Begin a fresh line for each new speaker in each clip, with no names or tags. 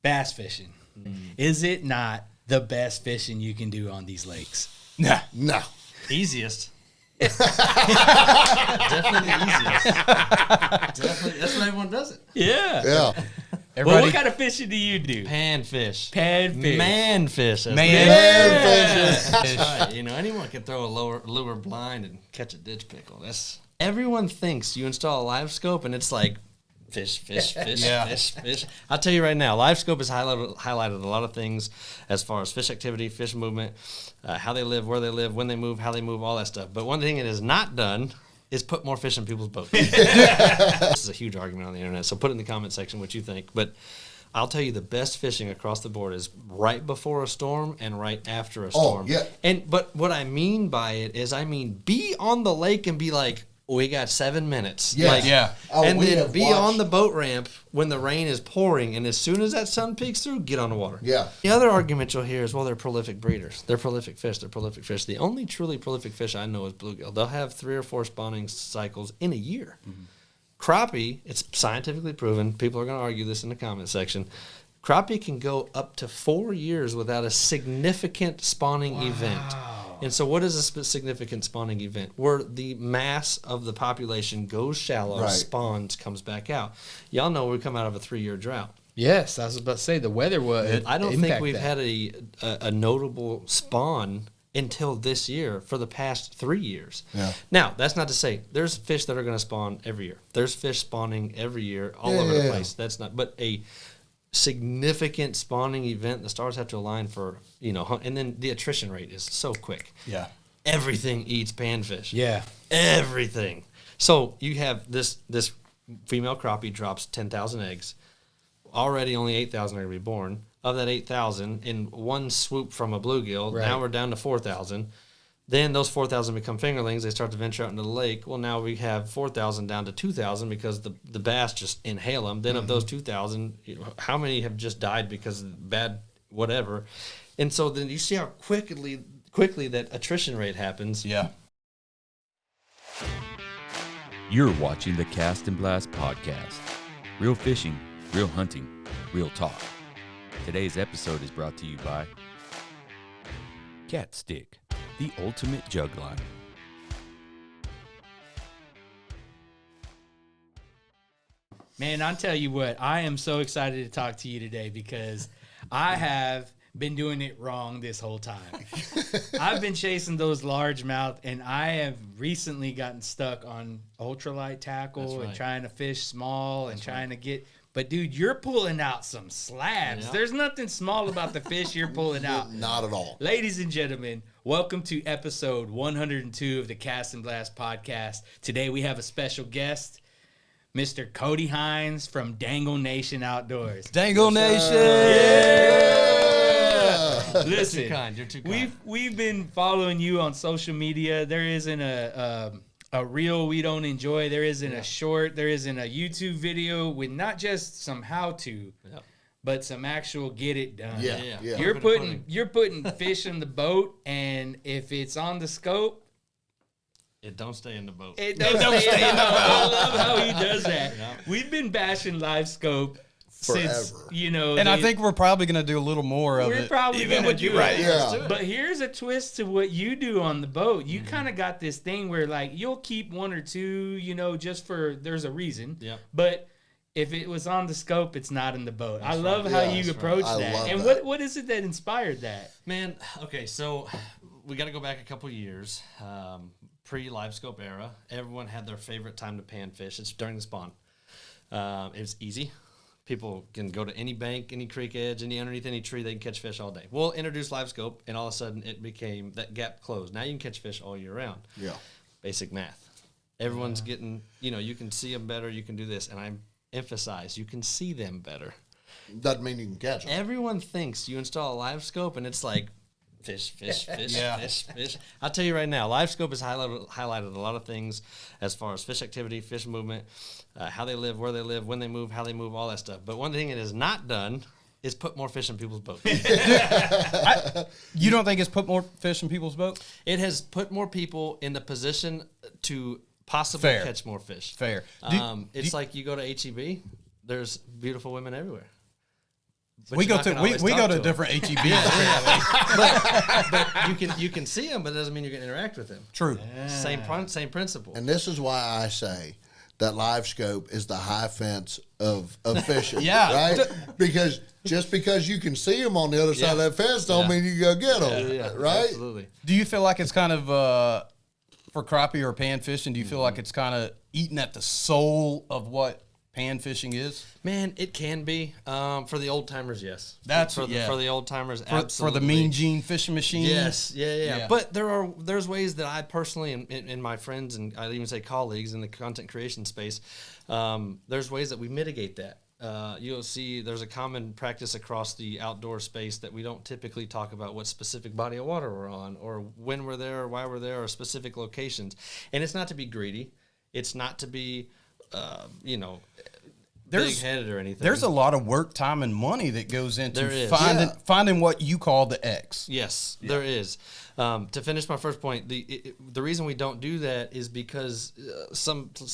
bass fishing. Is it not the best fishing you can do on these lakes?
Nah.
No.
Easiest. Definitely the easiest. Definitely. That's why everyone does it.
Yeah.
Yeah.
Well, what kind of fishing do you do?
Panfish.
Panfish.
Manfish.
Man
That's right. You know, anyone can throw a lure blind and catch a ditch pickle. Everyone thinks you install a LiveScope and it's like fish, fish. I'll tell you right now, LiveScope has highlighted a lot of things as far as fish activity, fish movement, how they live, where they live, when they move, how they move, all that stuff. But one thing it has not done is put more fish in people's boats. This is a huge argument on the internet, so put it in the comment section what you think. But I'll tell you, the best fishing across the board is right before a storm and right after a storm.
Oh, yeah.
But what I mean by it is, be on the lake and be like, we got 7 minutes.
Yes.
And then be on the boat ramp when the rain is pouring, and as soon as that sun peeks through, get on the water.
Yeah.
The other argument you'll hear is, well, they're prolific breeders. They're prolific fish. The only truly prolific fish I know is bluegill. They'll have 3 or 4 spawning cycles in a year. Mm-hmm. Crappie, it's scientifically proven. People are going to argue this in the comment section. Crappie can go up to 4 years without a significant spawning event. And so what is a significant spawning event? Where the mass of the population goes shallow, spawns, comes back out. Y'all know we come out of a 3-year drought.
Yes, I was about to say the weather was.
I don't think we've had a notable spawn until this year for the past 3 years.
Yeah.
Now, that's not to say there's fish that are going to spawn every year. There's fish spawning every year all over the place. That's not, but a significant spawning event, the stars have to align for, and then the attrition rate is so quick.
Yeah.
Everything eats panfish.
Yeah.
Everything. So you have this female crappie drops 10,000 eggs. Already only 8,000 are going to be born. Of that 8,000, in one swoop from a bluegill, now we're down to 4,000. Then those 4,000 become fingerlings. They start to venture out into the lake. Well, now we have 4,000 down to 2,000 because the bass just inhale them. Then of those 2,000, how many have just died because of bad whatever? And so then you see how quickly that attrition rate happens.
Yeah.
You're watching the Cast&Blast podcast. Real fishing, real hunting, real talk. Today's episode is brought to you by Cat Stick, the ultimate jug line.
Man, I'll tell you what, I am so excited to talk to you today because I have been doing it wrong this whole time. I've been chasing those largemouth, and I have recently gotten stuck on ultralight tackle and trying to fish small and trying to get... But, dude, you're pulling out some slabs. Yeah. There's nothing small about the fish you're pulling out.
Not at all.
Ladies and gentlemen, welcome to episode 102 of the Cast&Blast podcast. Today we have a special guest, Mr. Kody Heinze from Dangle Nation Outdoors.
Dangle Nation!
Yeah! Listen,
You're too kind.
We've been following you on social media. There isn't a reel we don't enjoy. There isn't a short. There isn't a YouTube video with not just some how-to, but some actual get it done.
Yeah.
You're putting fish in the boat, and if it's on the scope,
it don't stay in the boat.
It don't stay in the boat. I love how he does that. Yeah. We've been bashing LiveScope since,
and I think we're probably going to do a little more of it.
We're probably going to do it.
Yeah.
But here's a twist to what you do on the boat. You kind of got this thing where, like, you'll keep 1 or 2, just for there's a reason.
Yeah.
But if it was on the scope, it's not in the boat. I love how you approach that. And what is it that inspired that?
Man, okay, so we got to go back a couple years. Pre-LiveScope era, everyone had their favorite time to panfish. It's during the spawn. It was easy. People can go to any bank, any creek edge, underneath any tree. They can catch fish all day. We'll introduce LiveScope, and all of a sudden it became that gap closed. Now you can catch fish all year round.
Yeah.
Basic math. Everyone's getting, you can see them better. You can do this, and I emphasize you can see them better.
Doesn't mean you can catch them.
Everyone thinks you install a LiveScope, and it's like fish. I'll tell you right now, LiveScope has highlighted a lot of things as far as fish activity, fish movement, how they live, where they live, when they move, how they move, all that stuff. But one thing it has not done is put more fish in people's boats.
You don't think it's put more fish in people's boats?
It has put more people in the position to possibly catch more fish.
Fair.
It's like you go to HEB, there's beautiful women everywhere. But
We
you're
go
not
to
gonna
we,
always
we
talk
go
to
to
'em.
different HEBs.
But you can see them, but it doesn't mean you can interact with them.
True.
Same principle.
And this is why I say that LiveScope is the high fence of fishing.
Yeah.
Right? Because just because you can see them on the other side of that fence don't mean you go get them. Right?
Absolutely.
Do you feel like it's kind of for crappie or panfishing? Do you feel like it's kind of eating at the soul of what panfishing is?
Man, it can be. For the old timers, yes.
That's
for the old timers,
For
absolutely.
the Mean Gene fishing machine.
Yes, yeah.
Yeah.
But there's ways that I personally and my friends and I'd even say colleagues in the content creation space, there's ways that we mitigate that. You'll see there's a common practice across the outdoor space that we don't typically talk about what specific body of water we're on or when we're there or why we're there or specific locations. And it's not to be greedy. It's not to be, big-headed or anything.
There's a lot of work, time, and money that goes into
There is.
finding what you call the X.
Yes, there is. To finish my first point, the reason we don't do that is because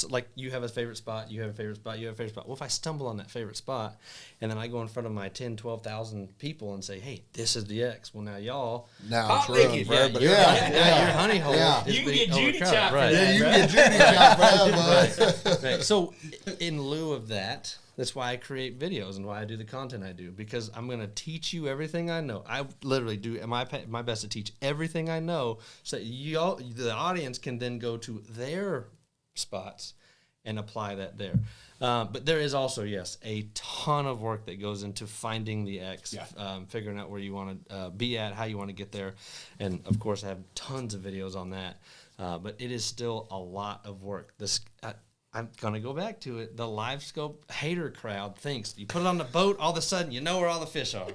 like you have a favorite spot, you have a favorite spot, you have a favorite spot. Well, if I stumble on that favorite spot and then I go in front of my 10, 12,000 people and say, hey, this is the X. Well, now y'all.
Now it's
I'll
ruined
make it.
for
Yeah,
everybody.
your honey hole is
You can
being
get Judy
overcrowded.
chopped for
Right.
that.
Yeah, you can get Judy shot for that, bud.
Right. So, in lieu of that, that's why I create videos and why I do the content I do, because I'm going to teach you everything I know. I literally do my best to teach everything I know so that the audience can then go to their spots and apply that there. But there is also, yes, a ton of work that goes into finding the X, figuring out where you want to be at, how you want to get there. And, of course, I have tons of videos on that. But it is still a lot of work. I'm going to go back to it. The LiveScope hater crowd thinks you put it on the boat, all of a sudden you know where all the fish are.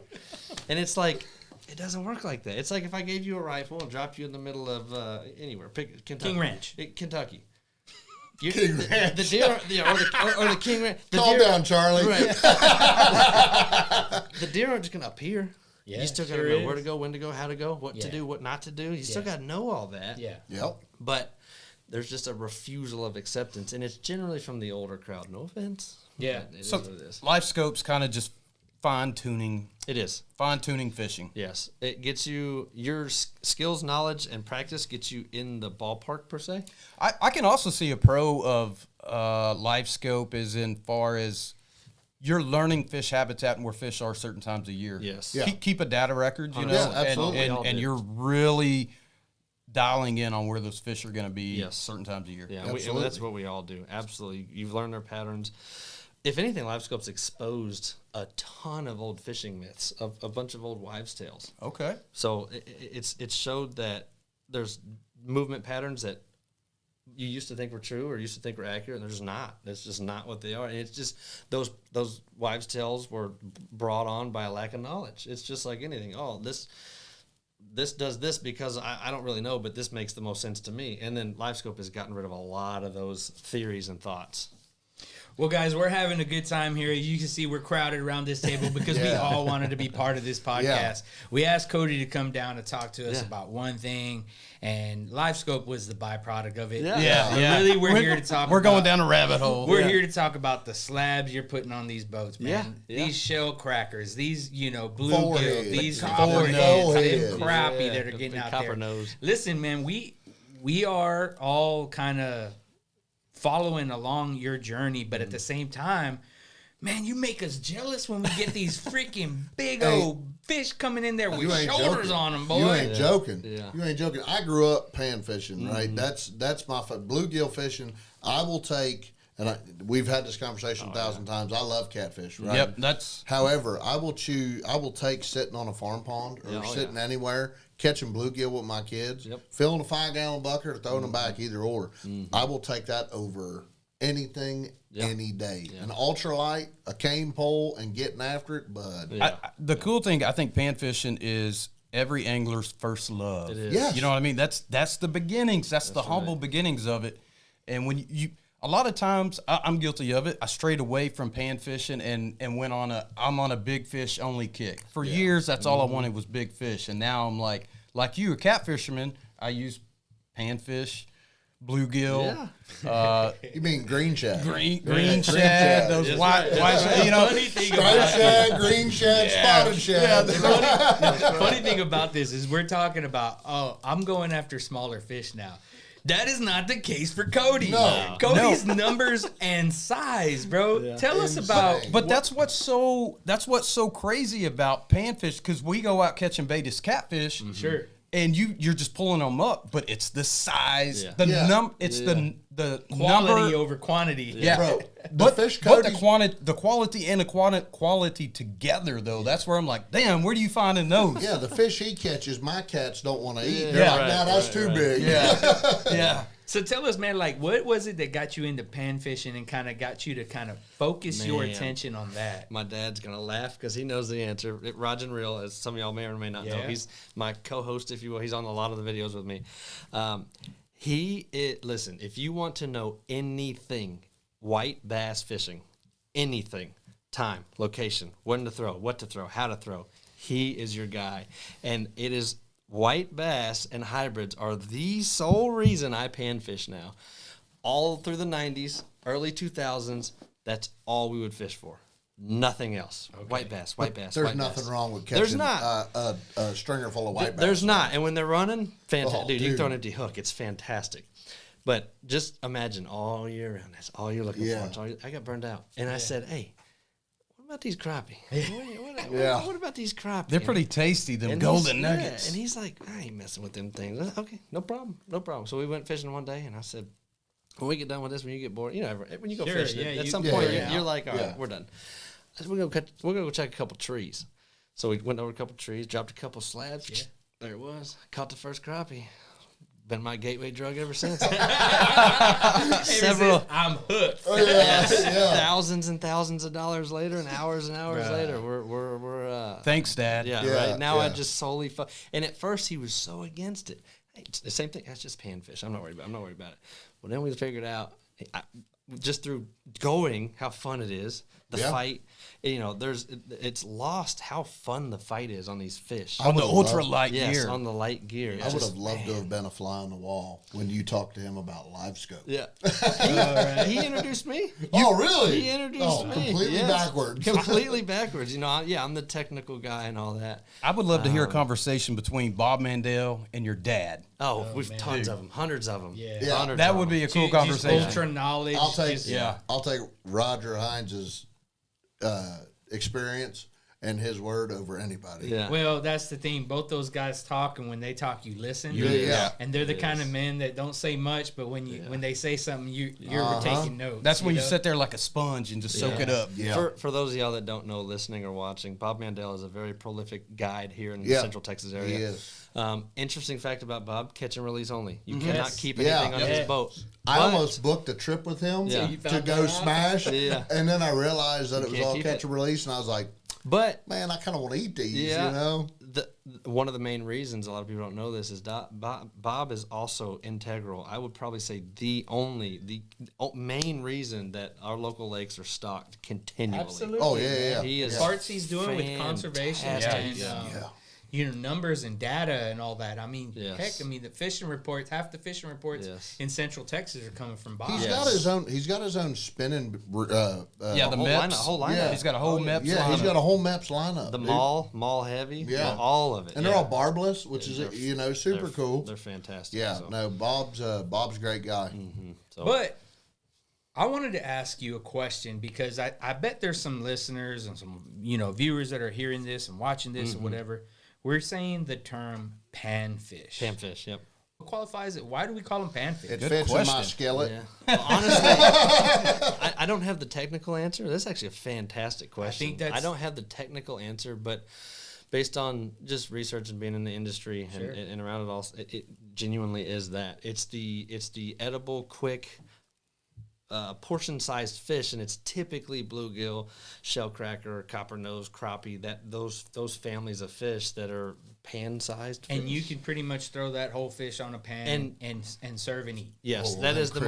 And it's like, it doesn't work like that. It's like if I gave you a rifle and dropped you in the middle of anywhere, pick Kentucky.
King Ranch.
Kentucky.
King Ranch.
The deer, or the King Ranch.
Calm down, Charlie.
Right. The deer aren't just going to appear.
Yeah,
you still got to
sure
know
is.
where to go, when to go, how to go, what to do, what not to do. You still got to know all that.
Yeah.
Yep.
But there's just a refusal of acceptance, and it's generally from the older crowd. No offense.
Yeah.
But it is
So
what it is.
LiveScope's kind of just fine-tuning fishing.
Yes. It gets you, your skills, knowledge, and practice gets you in the ballpark, per se.
I can also see a pro of LiveScope as in far as you're learning fish habitat and where fish are certain times of year.
Yes.
Yeah.
Keep a data record, you know,
Yeah, absolutely.
We all
and
do.
you're really dialing in on where those fish are going to be
Yes.
certain times of year.
Yeah,
Absolutely.
that's what we all do. Absolutely. You've learned their patterns. If anything, LiveScope's exposed a ton of old fishing myths, of a bunch of old wives' tales.
Okay.
So it's showed that there's movement patterns that you used to think were true or used to think were accurate, and they're just not. That's just not what they are. And it's just those wives' tales were brought on by a lack of knowledge. It's just like anything. Oh, this does this because I don't really know, but this makes the most sense to me. And then LiveScope has gotten rid of a lot of those theories and thoughts.
Well, guys, we're having a good time here. You can see we're crowded around this table because we all wanted to be part of this podcast.
Yeah.
We asked Kody to come down to talk to us
Yeah.
about one thing, and LiveScope was the byproduct of it.
Yeah.
But really, we're here to talk
We're going
about-
down a rabbit hole.
We're here to talk about the slabs you're putting on these boats, man.
Yeah.
These shell crackers, these, bluegill,
Forehead.
these
The
copperheads,
forehead.
them crappie
Yeah,
that are
the
getting
big
out
copper
there.
nose.
Listen, man, we are all kind of following along your journey, but at the same time, man, you make us jealous when we get these freaking big old fish coming in there with
You ain't
shoulders
joking.
on them, boy.
You ain't joking.
Yeah.
You ain't joking. I grew up pan fishing, right? That's my bluegill fishing. I will take, and we've had this conversation 1,000 times. I love catfish, right?
Yep, that's
However, I will take sitting on a farm pond or sitting anywhere, catching bluegill with my kids, filling a 5-gallon bucket or throwing them back, either or. I will take that over anything, any day. An ultralight, a cane pole, and getting after it, bud.
the cool thing. I think pan fishing is every angler's first love.
It is.
Yes.
You know what I mean? That's the beginnings. That's the humble beginnings of it. And when you a lot of times I'm guilty of it. I strayed away from pan fishing and went on I'm on a big fish only kick. For years, that's all I wanted was big fish. And now I'm like you, a cat fisherman. I use panfish, bluegill.
Yeah.
You mean green shad?
Green
shad.
shad, those white, you know.
Funny thing
Striped
about
shad, green shad, spotted shad.
the funny thing about this is we're talking about, oh, I'm going after smaller fish now. That is not the case for Kody.
No.
Cody's numbers and size, bro. Tell us about.
But that's what's so crazy about panfish, because we go out catching baited catfish.
Sure.
And you're just pulling them up, but it's the size,
Yeah.
the
Quality
number
over quantity.
Yeah,
Bro,
but
fish
but the
Cody's-
quality and the quality together though. That's where I'm like, damn, where do you find those?
Yeah, the fish he catches, my cats don't want to eat.
Yeah.
They're
Yeah.
like, nah, that's too big.
Yeah.
So tell us, man, like, what was it that got you into pan fishing and kind of got you to kind of focus your
Man.
attention on that?
My dad's gonna laugh because he knows the answer. Raj and Real, as some of y'all may or may not know,
Yeah.
he's my co-host, if you will. He's on a lot of the videos with me. Listen, if you want to know anything white bass fishing, anything, time, location, when to throw, what to throw, how to throw, he is your guy. And it is white bass and hybrids are the sole reason I pan fish now. All through the 90s, early 2000s, that's all we would fish for. Nothing else. White bass, white bass.
There's
white
nothing
bass.
wrong with
There's
catching
not.
a stringer full of white bass.
There's not. And when they're running, fantastic.
Oh,
dude, you can
dude.
throw an empty hook. It's fantastic. But just imagine all year round, that's all you're looking
Yeah.
for. It's all I got burned out. And I said, hey, what about these crappie?
Yeah.
What about these crappie?
They're pretty tasty, them
And
golden
he's-
nuggets.
Yeah, and he's like, I ain't messing with them things. Okay, no problem. No problem. So we went fishing one day, and I said, when we get done with this, when you get bored, you know, when you go
Sure,
fishing,
yeah,
at
you-
some
yeah,
point,
yeah.
you're like, all right,
Yeah.
we're done. I said, we're gonna go check a couple trees. So we went over a couple trees, dropped a couple slabs.
Yeah.
There it was. Caught the first crappie. Been my gateway drug ever since.
Several. I'm hooked.
Oh, yeah.
Thousands and thousands of dollars later, and hours later, we're
Thanks, Dad.
yeah,
Yeah,
right now I
yeah.
just solely and at first he was so against it. Hey, it's the same thing. That's just panfish. I'm not worried about it. Well, then we figured out just through going how fun it is. The
Yeah.
fight, you know, it's lost how fun the fight is on these fish.
On the
would've loved-
ultralight
Yes,
gear.
on the light gear.
I would have loved to have been a fly on the wall when you talked to him about LiveScope.
Yeah, he introduced me.
Oh, really?
He introduced me.
Completely
Yes.
backwards.
Completely backwards. You know, I'm the technical guy and all that.
I would love to hear a conversation between Bob Mandel and your dad.
Oh, we've tons of them, hundreds of them.
Yeah.
Yeah.
Hundreds
That
of
would
them.
be a cool
Just
conversation.
ultra knowledge.
I'll take
just-
I'll take Roger Heinze's experience and his word over anybody.
Yeah.
Well, that's the thing. Both those guys talk, and when they talk, you listen.
Yeah.
And they're the kind of men that don't say much, but when they say something, you're taking notes.
That's when you
know?
sit there like a sponge and just soak it up.
Yeah.
For those of y'all that don't know, listening or watching, Bob Mandel is a very prolific guide here in the
Yeah.
Central Texas area.
He is.
Interesting fact about Bob: catch and release only. You
Mm-hmm.
cannot keep
Yeah.
anything on
Yeah.
his boat.
I
But-
almost booked a trip with him
Yeah.
You
to
found
go
that out?
smash,
Yeah.
and then I realized that it was
can't
all
keep
catch
it.
and release, and I was like,
But
man, I kind of want to eat these,
yeah,
you know?
one of the main reasons a lot of people don't know this is Bob is also integral. I would probably say the main reason that our local lakes are stocked continually.
Absolutely.
Oh, yeah.
He is
Parts he's doing with conservation
fantastic.
and numbers and data and all that. I mean,
Yes.
heck, I mean the fishing reports. Half the fishing reports
Yes.
in Central Texas are coming from Bob.
He's got his own. He's got his own spinning.
Yeah, the
whole
MEPS.
lineup, whole lineup.
Yeah.
He's got a whole MEPS
Yeah, he's
lineup.
got a whole MEPS lineup.
The
dude.
mall heavy,
Yeah.
all of it.
and
yeah.
they're all barbless, which
They're-
is super cool.
They're fantastic.
Yeah,
so.
no, Bob's a great guy.
So,
But I wanted to ask you a question because I bet there's some listeners and some viewers that are hearing this and watching this or whatever. We're saying the term panfish.
panfish, yep.
What qualifies it? Why do we call them panfish?
It
Good
fits in my
question.
skillet.
Yeah. Well, honestly, I don't have the technical answer. That's actually a fantastic question.
think that's-
I don't have the technical answer, but based on just research and being in the industry
Sure.
and around it all, it genuinely is that. It's the edible, quick, portion-sized fish, and it's typically bluegill, shellcracker, copper nose, crappie. Those families of fish that are pan-sized.
And
fish.
you can pretty much throw that whole fish on a pan and serve and eat.
Yes,
Oh,
that
them
is the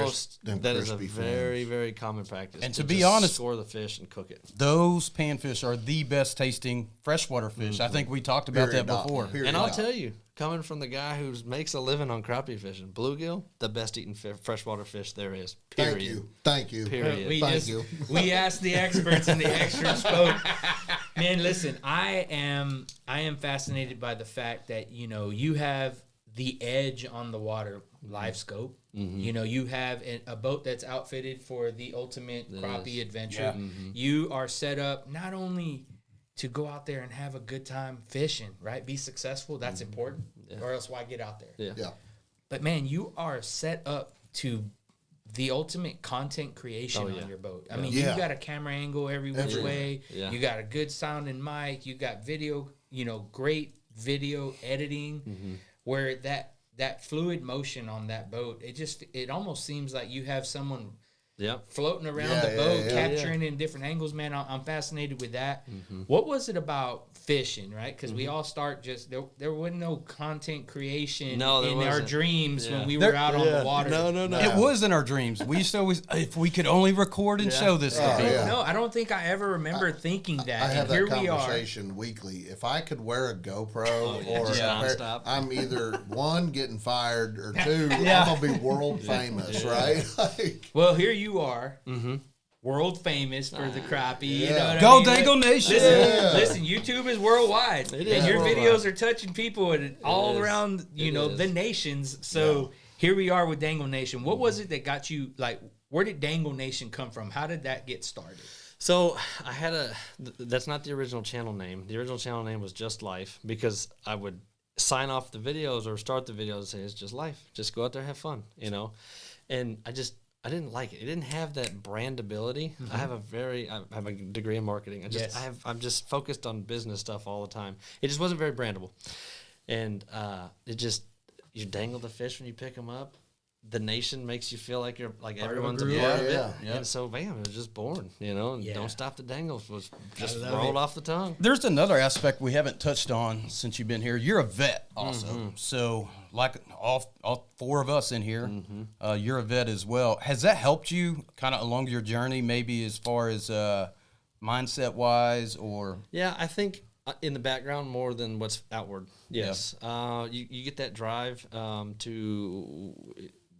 them
that is a
crispy
very, very common practice.
And to be
just
honest-
score the fish and cook it.
Those panfish are the best tasting freshwater fish. I think we talked about
Period,
that
doc.
before.
Period,
And I'll
doc.
tell you, coming from the guy who makes a living on crappie fishing. Bluegill, the best eating freshwater fish there is. Period.
Thank you.
Period.
We asked the experts and the experts spoke. Man, listen, I am fascinated by the fact that, you have the edge on the water, LiveScope. You have a boat that's outfitted for the ultimate crappie adventure. You are set up not only to go out there and have a good time fishing, right? Be successful. That's important. Or else why get out there?
Yeah.
But man, you are set up to the ultimate content creation on your boat. I mean, you got a camera angle every which way. Yeah. You got a good sounding mic. You got video, great video editing where that fluid motion on that boat, it almost seems like you have someone floating around the boat, capturing in different angles. Man, I'm fascinated with that. What was it about fishing, right? Because we all start there wasn't no content creation in our dreams when we were out on the water.
No. It was in our dreams. We used to always, if we could only record and show this to people.
No, I don't think I ever remember thinking that.
I have
and
that
here
conversation weekly. If I could wear a GoPro or I'm either one, getting fired, or two, I'm going to be world famous, right?
Well, here you are, world famous for the crappie. You know what
Go
I mean?
Dangle Nation!
Listen, YouTube is worldwide, and your
worldwide.
videos are touching people all around, the nations. So here we are with Dangle Nation. What was it that got you, where did Dangle Nation come from? How did that get started?
So I had that's not the original channel name. The original channel name was Just Life, because I would sign off the videos or start the videos and say, it's just life. Just go out there and have fun, And I didn't like it. It didn't have that brandability. I have a degree in marketing. I'm just focused on business stuff all the time. It just wasn't very brandable. And you dangle the fish when you pick them up. The nation makes you feel like you're like everyone's a part of it. And so, bam, it was just born, and Don't Stop the Dangle was just rolled off the tongue.
There's another aspect we haven't touched on since you've been here. You're a vet also. So, like all four of us in here, you're a vet as well. Has that helped you kind of along your journey, maybe as far as mindset-wise or?
Yeah, I think in the background more than what's outward. Yes. You get that drive to...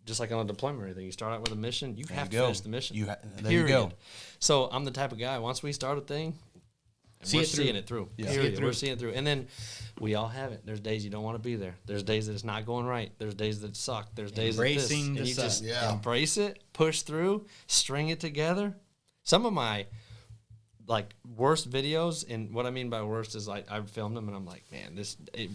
Just like on a deployment or anything, you start out with a mission, you have to finish the mission.
There you go.
So I'm the type of guy, once we start a thing, we're seeing it through. We're seeing it through. And then we all have it. There's days you don't want to be there. There's days that it's not going right. There's days that suck. There's days that this. And you just embrace it, push through, string it together. Some of my worst videos, and what I mean by worst is I filmed them and I'm like, man,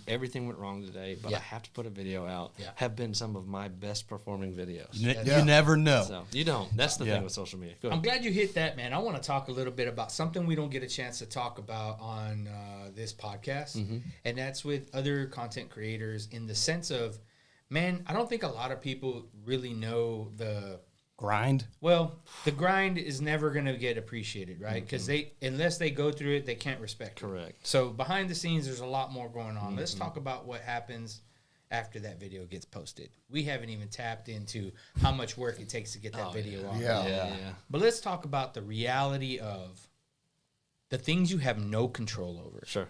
everything went wrong today, but I have to put a video out. Have been some of my best performing videos.
You never know.
So you don't. That's the thing with social media. Go ahead.
I'm glad you hit that, man. I want to talk a little bit about something we don't get a chance to talk about on this podcast, and that's with other content creators in the sense of, man, I don't think a lot of people really know the
grind.
Well, the grind is never going to get appreciated, right? Because unless they go through it, they can't respect it.
Correct.
So behind the scenes, there's a lot more going on. Let's talk about what happens after that video gets posted. We haven't even tapped into how much work it takes to get that video on.
Yeah.
But let's talk about the reality of the things you have no control over.
Sure.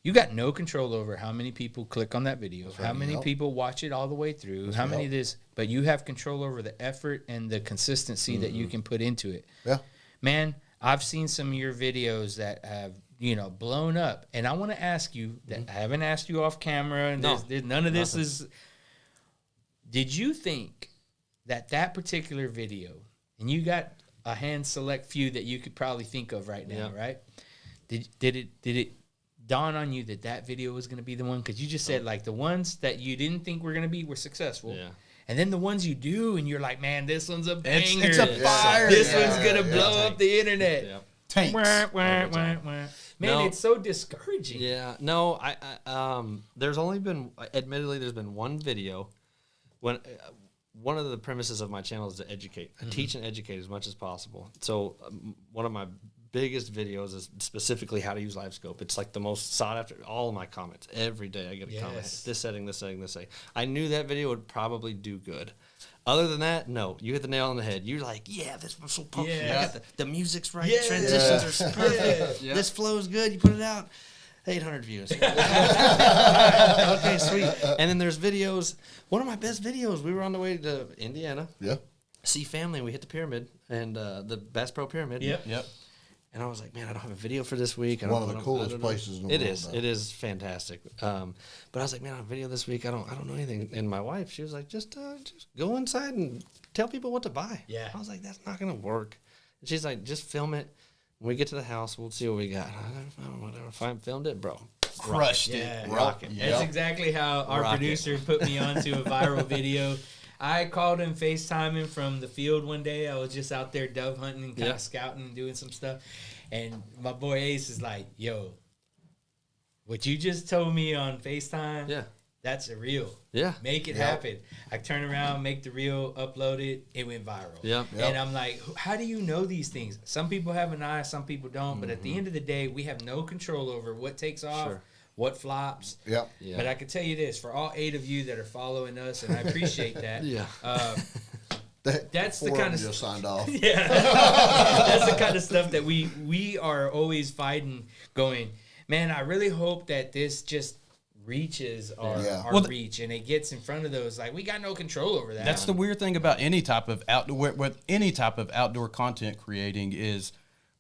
You got no control over how many people click on that video, how many people watch it all the way through, how many this, but you have control over the effort and the consistency that you can put into it.
Yeah.
Man, I've seen some of your videos that have, blown up. And I want to ask you that I haven't asked you off camera, and none of this is. Did you think that particular video, and you got a hand select few that you could probably think of right now, right? Did it dawn on you that video was going to be the one? Because you just said the ones that you didn't think were going to be were successful. Yeah. And then the ones you do, and you're like, man, this one's a banger.
It's a fire.
This one's going to blow up the internet.
Yeah. Tanks.
Man, it's so discouraging.
Yeah. No, I there's only been, admittedly, there's been one video. When one of the premises of my channel is to educate. I teach and educate as much as possible. So one of my biggest videos is specifically how to use LiveScope. It's the most sought after. All of my comments every day, I get a comment. This setting, this setting, this setting. I knew that video would probably do good. Other than that, no. You hit the nail on the head. You're like, this was so pumped. The music's right. Transitions are perfect. This flow's good. You put it out. 800 views. Okay, sweet. And then there's videos. One of my best videos, we were on the way to Indiana.
Yeah.
See family, and we hit the pyramid, and the Bass Pro Pyramid.
Yep.
And I was like, man, I don't have a video for this week.
One of the coolest places in the world.
It is. It is fantastic. But I was like, man, I have a video this week. I don't know anything. And my wife, she was like, just go inside and tell people what to buy.
Yeah.
I was like, that's not going to work. And she's like, just film it. When we get to the house, we'll see what we got. Whatever. If I filmed it, bro.
Crushed it.
Yeah.
Rock it.
That's exactly how our producer put me onto a viral video. I called him FaceTiming from the field one day. I was just out there dove hunting and kind of scouting and doing some stuff. And my boy Ace is like, yo, what you just told me on FaceTime, that's a reel.
Yeah.
Make it happen. I turn around, make the reel, upload it. It went viral.
Yep.
And I'm like, how do you know these things? Some people have an eye, some people don't. But at the end of the day, we have no control over what takes off, what flops.
Yep.
Yeah.
But I can tell you this, for all 8 of you that are following us, and I appreciate that. That's the kind of
just signed off.
Yeah, that's the kind of stuff that we are always fighting. Going, man, I really hope that this just reaches our reach and it gets in front of those. Like, we got no control over that.
That's the weird thing about any type of outdoor content creating is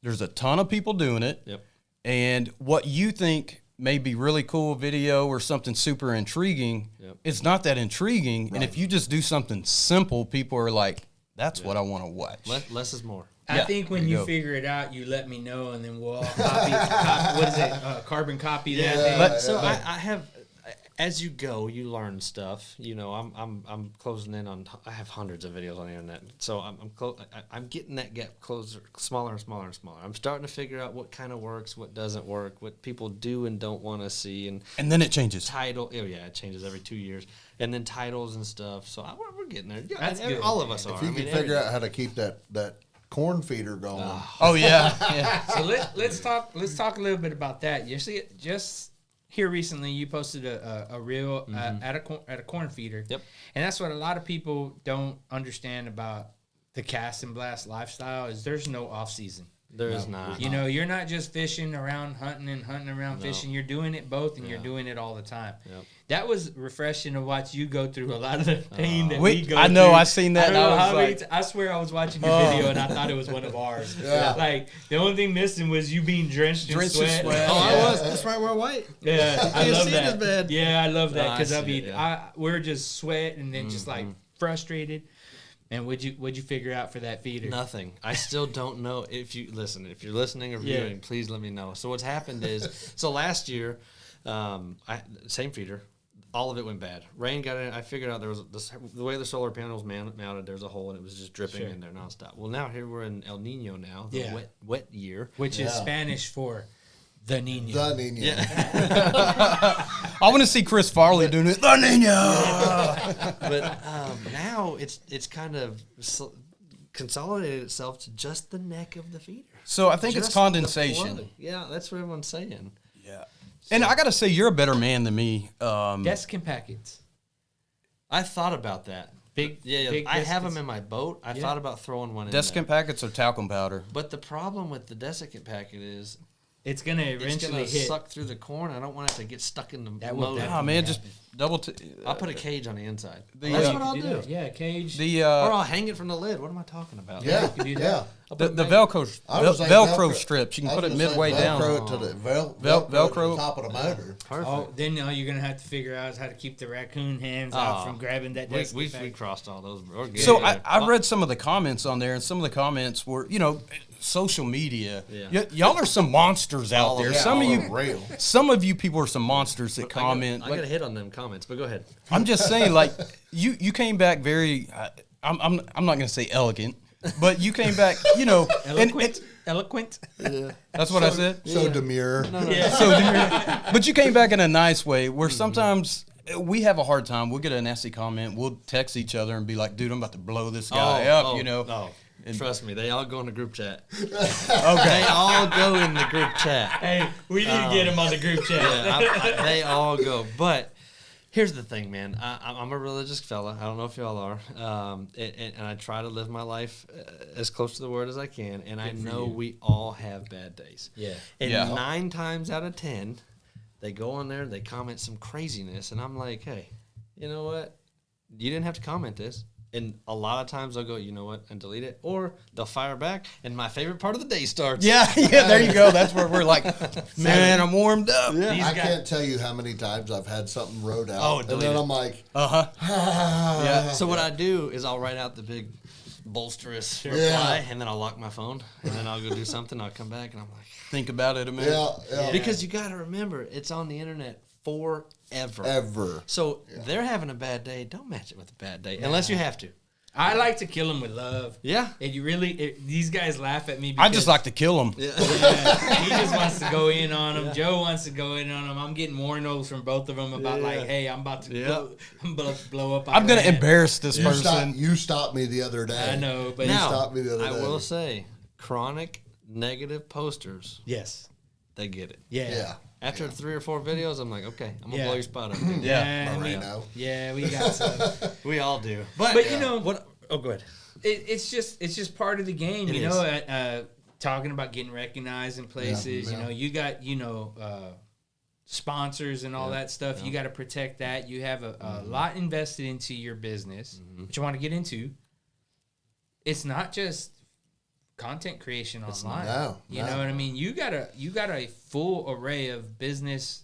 there's a ton of people doing it.
Yep.
And what you think may be really cool video or something super intriguing, it's not that intriguing. Right. And if you just do something simple, people are like, that's what I want to watch.
Less is more.
I think when you figure it out, you let me know, and then we'll all copy what is it? Carbon copy that thing.
But I have, as you go, you learn stuff. You know, I'm closing in on. I have hundreds of videos on the internet, so I'm getting that gap closer, smaller and smaller and smaller. I'm starting to figure out what kind of works, what doesn't work, what people do and don't want to see, and
then it changes.
It changes every 2 years, and then titles and stuff. So we're getting there. Yeah,
that's good.
All of us are.
If you can figure out how to keep that corn feeder going.
Oh yeah.
So let's talk a little bit about that. You see, just here recently, you posted a reel at a corn feeder.
Yep.
And that's what a lot of people don't understand about the Cast and Blast lifestyle is there's no off season.
There is not.
You know, you're not just fishing around hunting and hunting around fishing. You're doing it both, and you're doing it all the time.
Yep.
That was refreshing to watch you go through a lot of the pain that we go through.
I know, I seen that.
I swear I was watching your video, and I thought it was one of ours.
Yeah.
Like, the only thing missing was you being drenched in sweat.
I was. That's right, we're white.
Yeah, I love
see
that.
it as bad.
Yeah, I love that because
I
we're just sweat and then just like frustrated. And what'd you figure out for that feeder?
Nothing. I still don't know. If you're listening or viewing, please let me know. So what's happened is, last year, same feeder, all of it went bad. Rain got in. I figured out there was the way the solar panels mounted. There's a hole and it was just dripping in there nonstop. Well, now here we're in El Nino now, the wet year,
which is Spanish for the Nino.
The Nino.
Yeah. I want to see Chris Farley doing it. The Nino.
But now it's kind of consolidated itself to just the neck of the feeder.
So I think it's condensation.
Yeah, that's what everyone's saying.
Yeah. And I got to say, you're a better man than me.
Desiccant packets.
I thought about that. Big I have them in my boat. I thought about throwing one in there.
Desiccant packets or talcum powder.
But the problem with the desiccant packet is
it's going to eventually hit.
Suck through the corn. I don't want it to get stuck in the motor.
Oh, man, just double.
I'll put a cage on the inside.
That's what I'll do. Yeah, a cage.
Or I'll hang it from the lid. What am I talking about?
Yeah,
you can do that.
The Velcro strips. You can put it midway down.
Velcro to the
Velcro
to the top of the motor.
Perfect.
Oh, then you're going to have to figure out how to keep the raccoon hands out from grabbing that desiccant packet.
We crossed all those.
So I read some of the comments on there, and some of the comments were, social media. Yeah. Y'all are some monsters out there. Some of you people are some monsters that comment.
I got to hit on them comments, but go ahead.
I'm just saying, like, you came back very. I'm not going to say elegant, but you came back,
Eloquent.
Yeah. That's what I said.
So demure.
No.
So demure. But you came back in a nice way. Where sometimes we have a hard time. We'll get a nasty comment. We'll text each other and be like, "Dude, I'm about to blow this guy up."
And trust me, they all go in the group chat.
Okay.
They all go in the group chat.
Hey, we need to get them on the group chat.
Yeah, they all go. But here's the thing, man. I'm a religious fella. I don't know if y'all are. And I try to live my life as close to the word as I can. And I know we all have bad days.
Yeah.
And 9 times out of 10, they go on there, they comment some craziness, and I'm like, hey, you know what? You didn't have to comment this. And a lot of times they'll go, you know what, and delete it. Or they'll fire back, and my favorite part of the day starts.
Yeah, there you go. That's where we're like, man, I'm warmed up.
Yeah.
I can't tell you how many times I've had something wrote out,
Oh,
and
delete
then
it.
I'm like,
Yeah.
So what I do is I'll write out the big bolsterous reply,
Yeah.
and then I'll lock my phone, and then I'll go do something. I'll come back, and I'm like,
Think about it a minute.
yeah.
because you got to remember, it's on the internet forever.
Ever.
So they're having a bad day. Don't match it with a bad day unless you have to.
I like to kill them with love.
Yeah.
And these guys laugh at me
I
because
just like to kill them.
he just wants to go in on them. Joe wants to go in on them. I'm getting warnings from both of them about like, hey, I'm about to blow up.
I'm going to
Iran.
embarrass this
You
person.
stopped me the other day.
I know, but
Now,
stopped me the other
I
day.
will say, chronic negative posters,
yes,
they get it.
Yeah.
After 3 or 4 videos, I'm like, okay, I'm gonna
Yeah.
blow your spot up. Dude.
yeah,
Moreno.
we got some.
We all do.
But you know,
What? Oh, go ahead.
it's just part of the game.
It
you
is.
know, talking about getting recognized in places.
Yeah.
You know, you got sponsors and all that stuff. You got to protect that. You have a lot invested into your business, which you want to get into. It's not just content creation online.
No,
you
no.
know what I mean. You got a full array of business.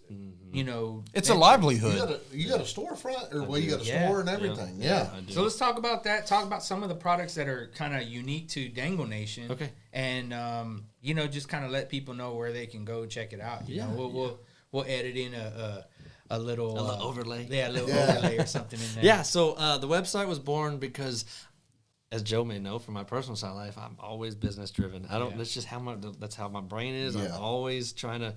You know,
It's a
ventures.
livelihood.
You got a storefront, or you got a
Yeah.
store and everything. Yeah.
I do.
So let's talk about that. Talk about some of the products that are kind of unique to Dangle Nation.
Okay.
And you know, just kind of let people know where they can go check it out. You know, we'll edit in a little
overlay.
Yeah, a little overlay or something in there.
Yeah. So the website was born because, as Joe may know from my personal side of life, I'm always business driven. I don't.
Yeah.
That's how my brain is.
Yeah.
I'm always trying to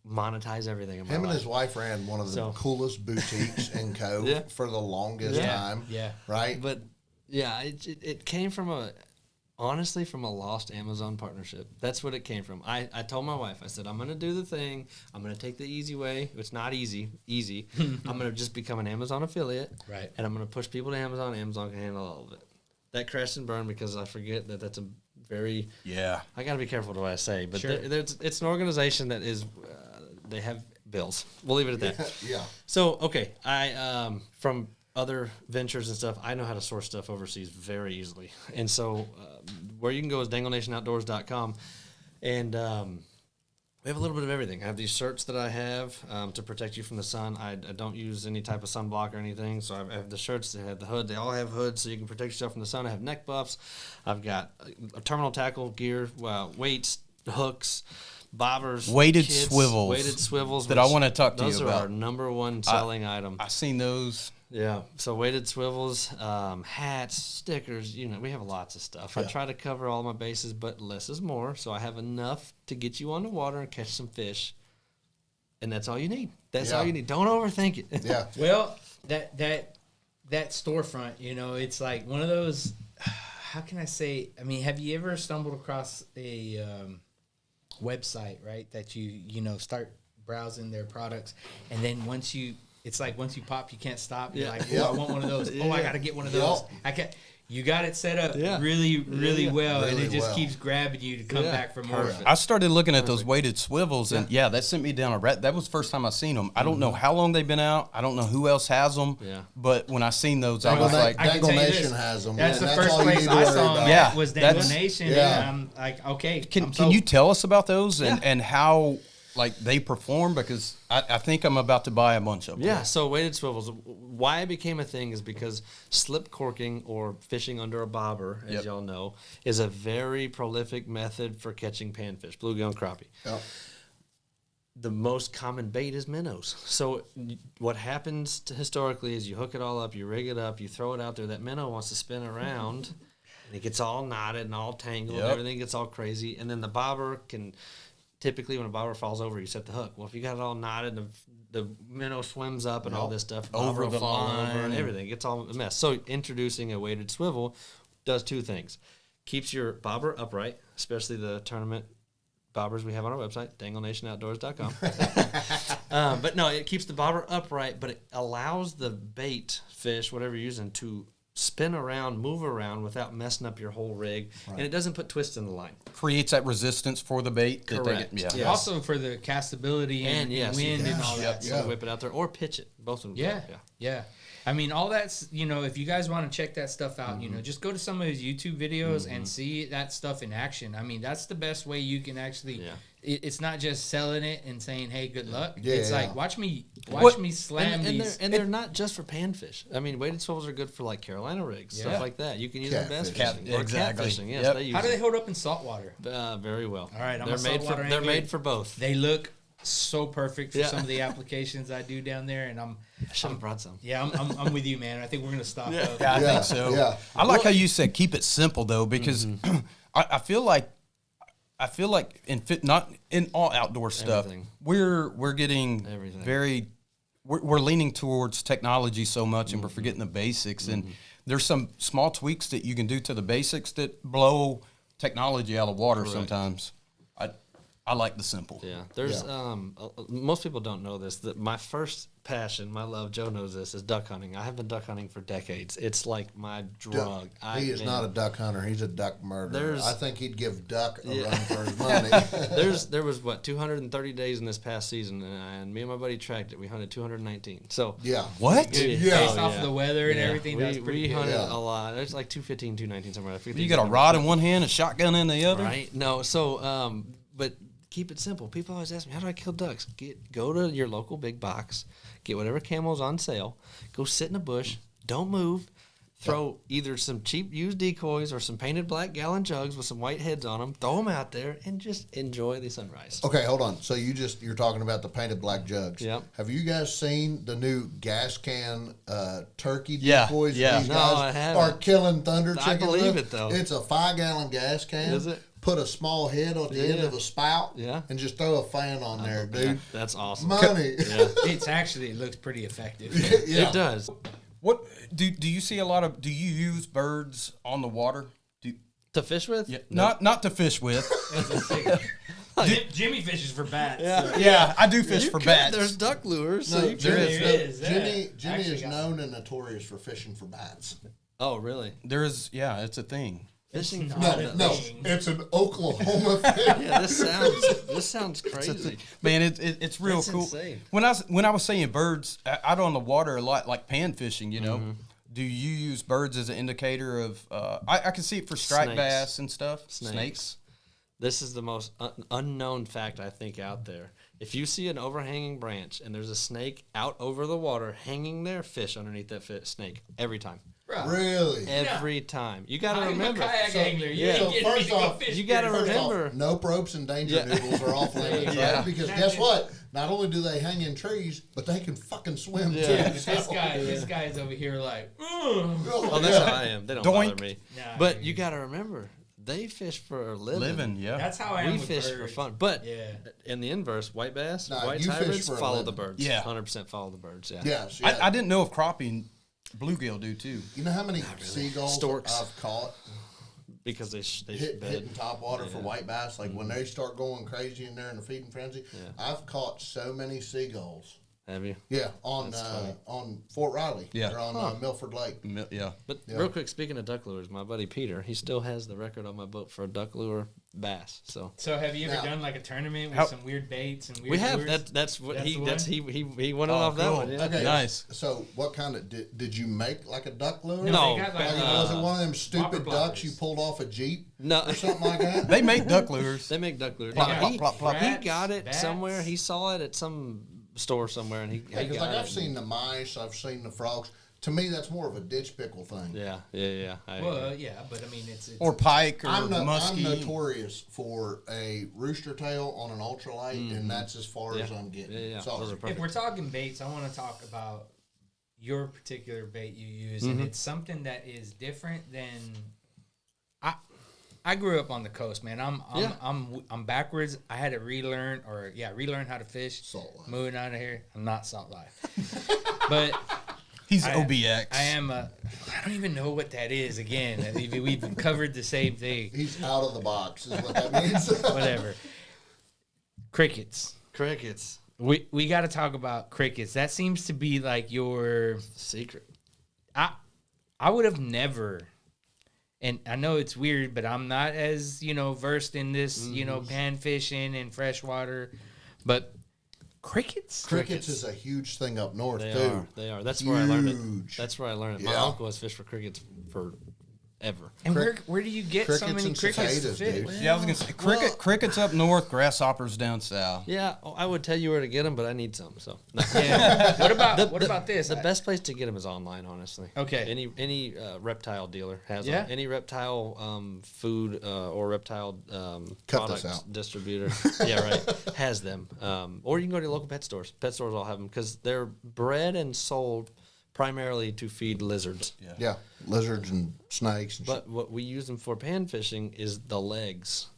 monetize everything in my
Him
life.
and his wife ran one of the
So-
coolest boutiques in Cove
Yeah.
for the longest time.
Yeah.
Right?
But yeah, it came from honestly from a lost Amazon partnership. That's what it came from. I told my wife, I said, I'm going to do the thing. I'm going to take the easy way. It's not easy. I'm going to just become an Amazon affiliate.
Right.
And I'm going to push people to Amazon. Amazon can handle all of it. That crashed and burned because I forget that that's a very,
Yeah.
I got to be careful what I say, but
Sure.
it's an organization that is, they have bills. We'll leave it at that.
Yeah.
So, okay, I from other ventures and stuff, I know how to source stuff overseas very easily. And so where you can go is danglenationoutdoors.com. And we have a little bit of everything. I have these shirts that I have to protect you from the sun. I don't use any type of sunblock or anything. So I have the shirts that have the hood. They all have hoods so you can protect yourself from the sun. I have neck buffs. I've got a terminal tackle gear, weights, hooks, bobbers,
Weighted
kits,
swivels
weighted swivels
that I want to talk to you
those are
about.
our number one selling item.
I seen those.
Yeah. So weighted swivels, hats, stickers, we have lots of stuff. I try to cover all my bases, but less is more. So I have enough to get you on the water and catch some fish. And that's all you need. That's all you need. Don't overthink it.
Yeah.
Well, that storefront, it's like one of those. How can I say? I mean, have you ever stumbled across a website, right? That you start browsing their products, and then once you pop, you can't stop. You're like, oh, I want one of those. Oh, I got to get one of those. I can't. You got it set up really well, and it just keeps grabbing you to come back for more.
I started looking at those weighted swivels, and that sent me down a rat. That was the first time I seen them. I don't know how long they've been out. I don't know who else has them.
Yeah.
But when I seen those, I was like,
I can
Dangle
tell you
Nation
this.
has them.
That's
and
the
that's
first
all you
place
need to
I
worry
saw them
about.
Yeah.
was Dangle
That's-
Nation.
Yeah.
And I'm like, okay.
can you tell us about those and how they perform? Because I think I'm about to buy a bunch of them.
Yeah, so weighted swivels. Why it became a thing is because slip corking or fishing under a bobber, as y'all know, is a very prolific method for catching panfish, bluegill and crappie.
Yep.
The most common bait is minnows. So what happens historically is you hook it all up, you rig it up, you throw it out there. That minnow wants to spin around, and it gets all knotted and all tangled.
Yep.
Everything gets all crazy. And then the bobber can... Typically, when a bobber falls over, you set the hook. Well, if you got it all knotted, the minnow swims up and all this stuff,
Over
bobber
the
will fall
line.
over and everything. It gets all a mess. So introducing a weighted swivel does two things. Keeps your bobber upright, especially the tournament bobbers we have on our website, danglenationoutdoors.com. But no, it keeps the bobber upright, but it allows the bait fish, whatever you're using, to spin around, move around without messing up your whole rig, and it doesn't put twists in the line.
Creates that resistance for the bait.
Correct.
Yes. Also for the castability and wind and all that.
So whip it out there or pitch it. Both of them.
Yeah. I mean, all that's, if you guys want to check that stuff out, just go to some of his YouTube videos and see that stuff in action. I mean, that's the best way you can actually, it's not just selling it and saying, hey, good luck.
Yeah,
it's like, watch me slam
and
these.
they're not just for panfish. I mean, weighted swivels are good for like Carolina rigs, stuff like that. You can use them bass fishing or catfishing. Yes, they use
How do they hold up in saltwater?
Very well.
All right,
they're made for both.
They look so perfect for some of the applications I do down there, and
I should have brought some.
Yeah, I'm with you, man. I think we're gonna stop.
Yeah, I think so. Yeah. I like how you said keep it simple though, because I feel like not in all outdoor stuff, we're getting very we're leaning towards technology so much, and we're forgetting the basics. And there's some small tweaks that you can do to the basics that blow technology out of water sometimes. I like the simple.
Yeah, there's most people don't know this, that my first passion, my love, Joe knows this, is duck hunting. I have been duck hunting for decades. It's like my drug.
He is not a duck hunter. He's a duck murderer. I think he'd give duck a run for his money.
There was 230 days in this past season, and me and my buddy tracked it. We hunted 219. So
what?
Based off of the weather and everything, that's pretty
we hunted a lot. There's like 215, 219 somewhere.
You got a rod in one hand, a shotgun in the other,
right? No, so but. Keep it simple. People always ask me, how do I kill ducks? Go to your local big box, get whatever camo's on sale, go sit in a bush, don't move, throw either some cheap used decoys or some painted black gallon jugs with some white heads on them, throw them out there, and just enjoy the sunrise.
Okay, hold on. So you're talking about the painted black jugs.
Yep.
Have you guys seen the new gas can turkey decoys?
Yeah.
These guys
I haven't.
are killing thunder chickens.
I believe
with?
it, though.
It's a 5-gallon gas can.
Is it?
Put a small head on the end of a spout and just throw a fan on there, dude.
That's awesome.
Money.
It looks pretty effective.
It does.
What do you see a lot of? Do you use birds on the water?
To fish with?
Yeah, not to fish with.
Jimmy fishes for bats.
Yeah, I do fish for bats.
There's duck lures.
No,
Jimmy
is known and notorious for fishing for bats.
Oh, really?
There is, it's a thing.
Fishing for
No, it's an Oklahoma thing.
Yeah, this sounds crazy.
Man, it's real cool.
Insane.
When I was saying birds out on the water a lot, like pan fishing, do you use birds as an indicator of? I can see it for striped bass and stuff. Snakes.
This is the most unknown fact I think out there. If you see an overhanging branch and there's a snake out over the water hanging there, fish underneath that snake every time.
Really?
Every time. You got to remember.
I'm a kayak angler.
So first off,
you got to remember.
No ropes and danger noodles are off limits, right? Because guess what? Not only do they hang in trees, but they can fucking swim too.
This guy's over here like,
oh, that's how I am. They don't bother me. But you got to remember, they fish for a living.
That's how I am.
We fish for fun. But in the inverse, white bass, white hybrids follow the birds. 100% follow the birds.
Yes.
I didn't know if crappie and bluegill do too.
You know how many seagulls
Storks.
I've caught?
Because they
hitting top water for white bass. Like when they start going crazy in there in the feeding frenzy, I've caught so many seagulls.
Have you?
Yeah, on Fort Riley.
Yeah.
Or on Milford Lake.
But real quick, speaking of duck lures, my buddy Peter, he still has the record on my boat for a duck lure bass. So
have you ever done like a tournament with some weird baits and weird
We have.
lures?
That's what he won it off that one. Yeah.
Okay,
nice.
So what kind of did you make like a duck lure?
No.
They got
was it one of them stupid
whopper
ducks
blockers.
you pulled off a Jeep?
No.
Or something like that?
They make duck lures.
They make duck lures.
Plop, plop, plop, plop.
He got it somewhere. He saw it at some store somewhere, and he got
because
it.
I've seen the mice, I've seen the frogs. To me, that's more of a ditch pickle thing.
Yeah.
But I mean, it's
or pike or
I'm
muskie.
notorious for a rooster tail on an ultralight, and that's as far as I'm getting.
Yeah.
So,
Those are perfect.
if we're talking baits, I want to talk about your particular bait you use, and it's something that is different than. I grew up on the coast, man. I'm backwards. I had to relearn how to fish.
Salt life.
Moving out of here, I'm not salt life, but
He's OBX.
I am I don't even know what that is. Again, we've covered the same thing.
He's out of the box, is what that means.
Whatever. Crickets. We got to talk about crickets. That seems to be like your
secret.
I would have never, and I know it's weird, but I'm not as, versed in this, pan fishing and freshwater, but crickets?
Crickets is a huge thing up north,
They are. That's where I learned it.
Huge.
That's where I learned it. My
Yeah.
uncle has fished for crickets forever.
And where do you get so many
and
crickets to
cicadas,
fish?
dude.
Yeah, I was gonna say crickets up north, grasshoppers down south.
Yeah, I would tell you where to get them, but I need some. So no.
Yeah. What about this?
The best place to get them is online, honestly.
Okay.
Any reptile dealer has
Yeah.
them. Any reptile food or reptile
Cut this
product
out.
distributor, has them. Or you can go to your local pet stores. Pet stores all have them because they're bred and sold primarily to feed lizards.
Yeah, lizards and snakes. And
But what we use them for pan fishing is the legs.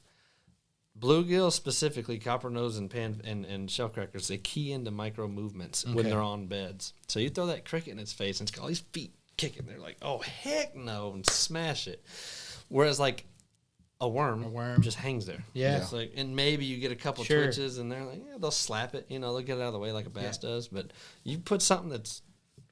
Bluegill specifically, coppernose and shellcrackers, they key into micro movements when they're on beds. So you throw that cricket in its face and it's got all these feet kicking. They're like, oh, heck no, and smash it. Whereas like a worm just hangs there.
Yeah.
It's like, and maybe you get a couple
Sure.
twitches and they're like, they'll slap it. They'll get it out of the way like a bass does. But you put something that's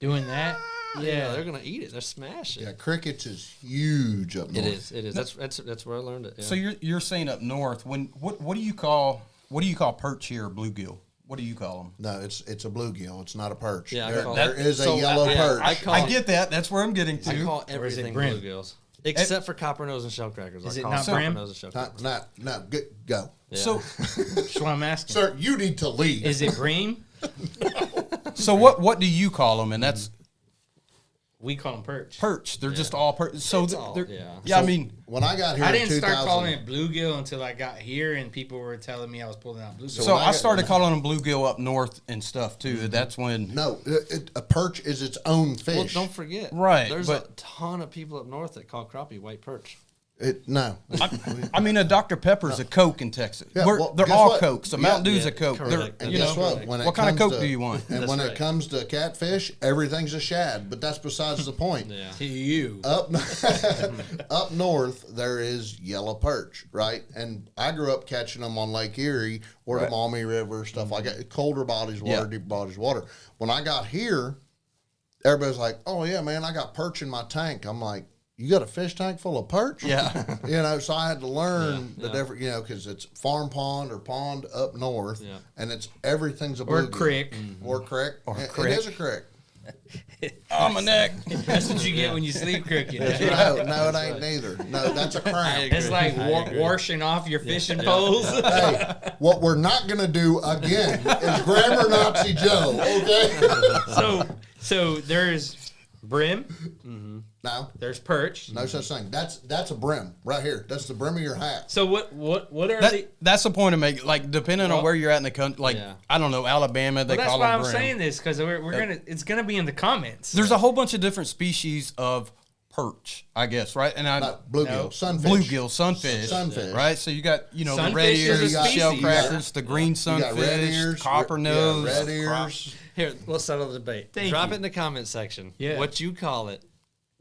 Doing that?
Yeah, they're gonna eat it. They're smash it.
yeah, crickets is huge up north.
It is. That's where I learned it. Yeah.
So you're saying up north, what do you call perch here, or bluegill? What do you call them?
No, it's a bluegill. It's not a perch.
Yeah, I
there,
call
there
it-
is a
so,
yellow
yeah,
perch.
I get that. That's where I'm getting to.
I call
Or is it
everything
brim?
bluegills except for coppernose and shellcrackers.
Is
I
it
call
not
them
brim?
coppernose and shellcrackers.
No, go.
Yeah.
So
That's what I'm asking.
Sir, you need to leave.
Is it bream?
what do you call them? And that's
We call them perch.
perch. They're just all perch. So
It's
they're,
all-
they're-
yeah.
yeah. I mean,
when I got here
I
in
didn't
2000,
start calling it bluegill until I got here, and people were telling me I was pulling out bluegill.
so
when I
I
got-
started calling them bluegill up north and stuff too. That's when
No, a perch is its own fish.
Well, don't forget,
Right,
There's
but-
a ton of people up north that call crappie white perch.
No.
I mean, a Dr. Pepper's a Coke in Texas.
Yeah, well,
They're
guess
all
what?
Cokes. A
Yeah,
Mountain Dew's
yeah,
a Coke.
correct.
And
You
guess
know,
what? When it
what kind of
comes
Coke
to-
do you want?
And
That's
when
right.
it comes to catfish, everything's a shad. But that's besides the point.
Yeah.
to you.
Up north, there is yellow perch, right? And I grew up catching them on Lake Erie or the Maumee River, stuff like that. Colder bodies of water,
Yeah.
deep bodies of water. When I got here, everybody's like, "Oh yeah, man, I got perch in my tank." I'm like, "You got a fish tank full of perch?"
Yeah.
So I had to learn the
Yeah.
different, because it's farm pond or pond up north,
Yeah.
and it's everything's a
Or
bluegill.
crick.
Or crick.
Or
It
crick.
is a crick.
On my neck.
That's what you get when you sleep cricket.
No, it ain't neither. No, that's a crown.
It's like washing off your fishing poles.
Hey, what we're not going to do again is Grammar Nazi Joe, okay?
So there's brim,
No,
there's perch.
no such thing. That's a brim right here. That's the brim of your hat.
So what are the?
That's the point of making. Like, depending on where you're at in the country, like
Yeah.
I don't know, Alabama, they
Well, that's
call
why
them
I'm
brim.
saying this because it's gonna be in the comments.
There's a whole bunch of different species of perch, I guess, right? And
Bluegill,
No.
sunfish.
bluegill, sunfish,
Sunfish.
right? So you got the
Sunfish
red
is a
ears, the
species.
shellcrackers, the green
You got red
sunfish,
ears,
copper nose,
red ears.
Here, let's settle the debate.
Thank
Drop
you.
it in the comment section.
Yeah.
What you call it?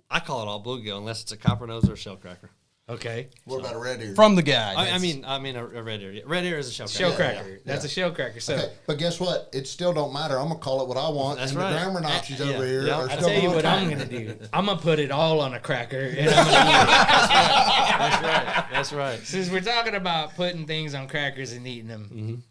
I call it all bluegill unless it's a coppernose or a shellcracker.
Okay.
What about a red ear?
from the guy.
I mean a red ear. Red ear is a shellcracker.
Shellcracker. That's a shellcracker. So
Okay, but guess what? It still don't matter. I'm gonna call it what I want.
That's
and
right.
the grammar Nazis over
Yeah.
here
Yeah.
are
I'll
still
tell you what I'm
gonna
gonna do. I'm gonna put it all on a cracker, and I'm gonna eat it.
That's right. That's right.
Since we're talking about putting things on crackers and eating them,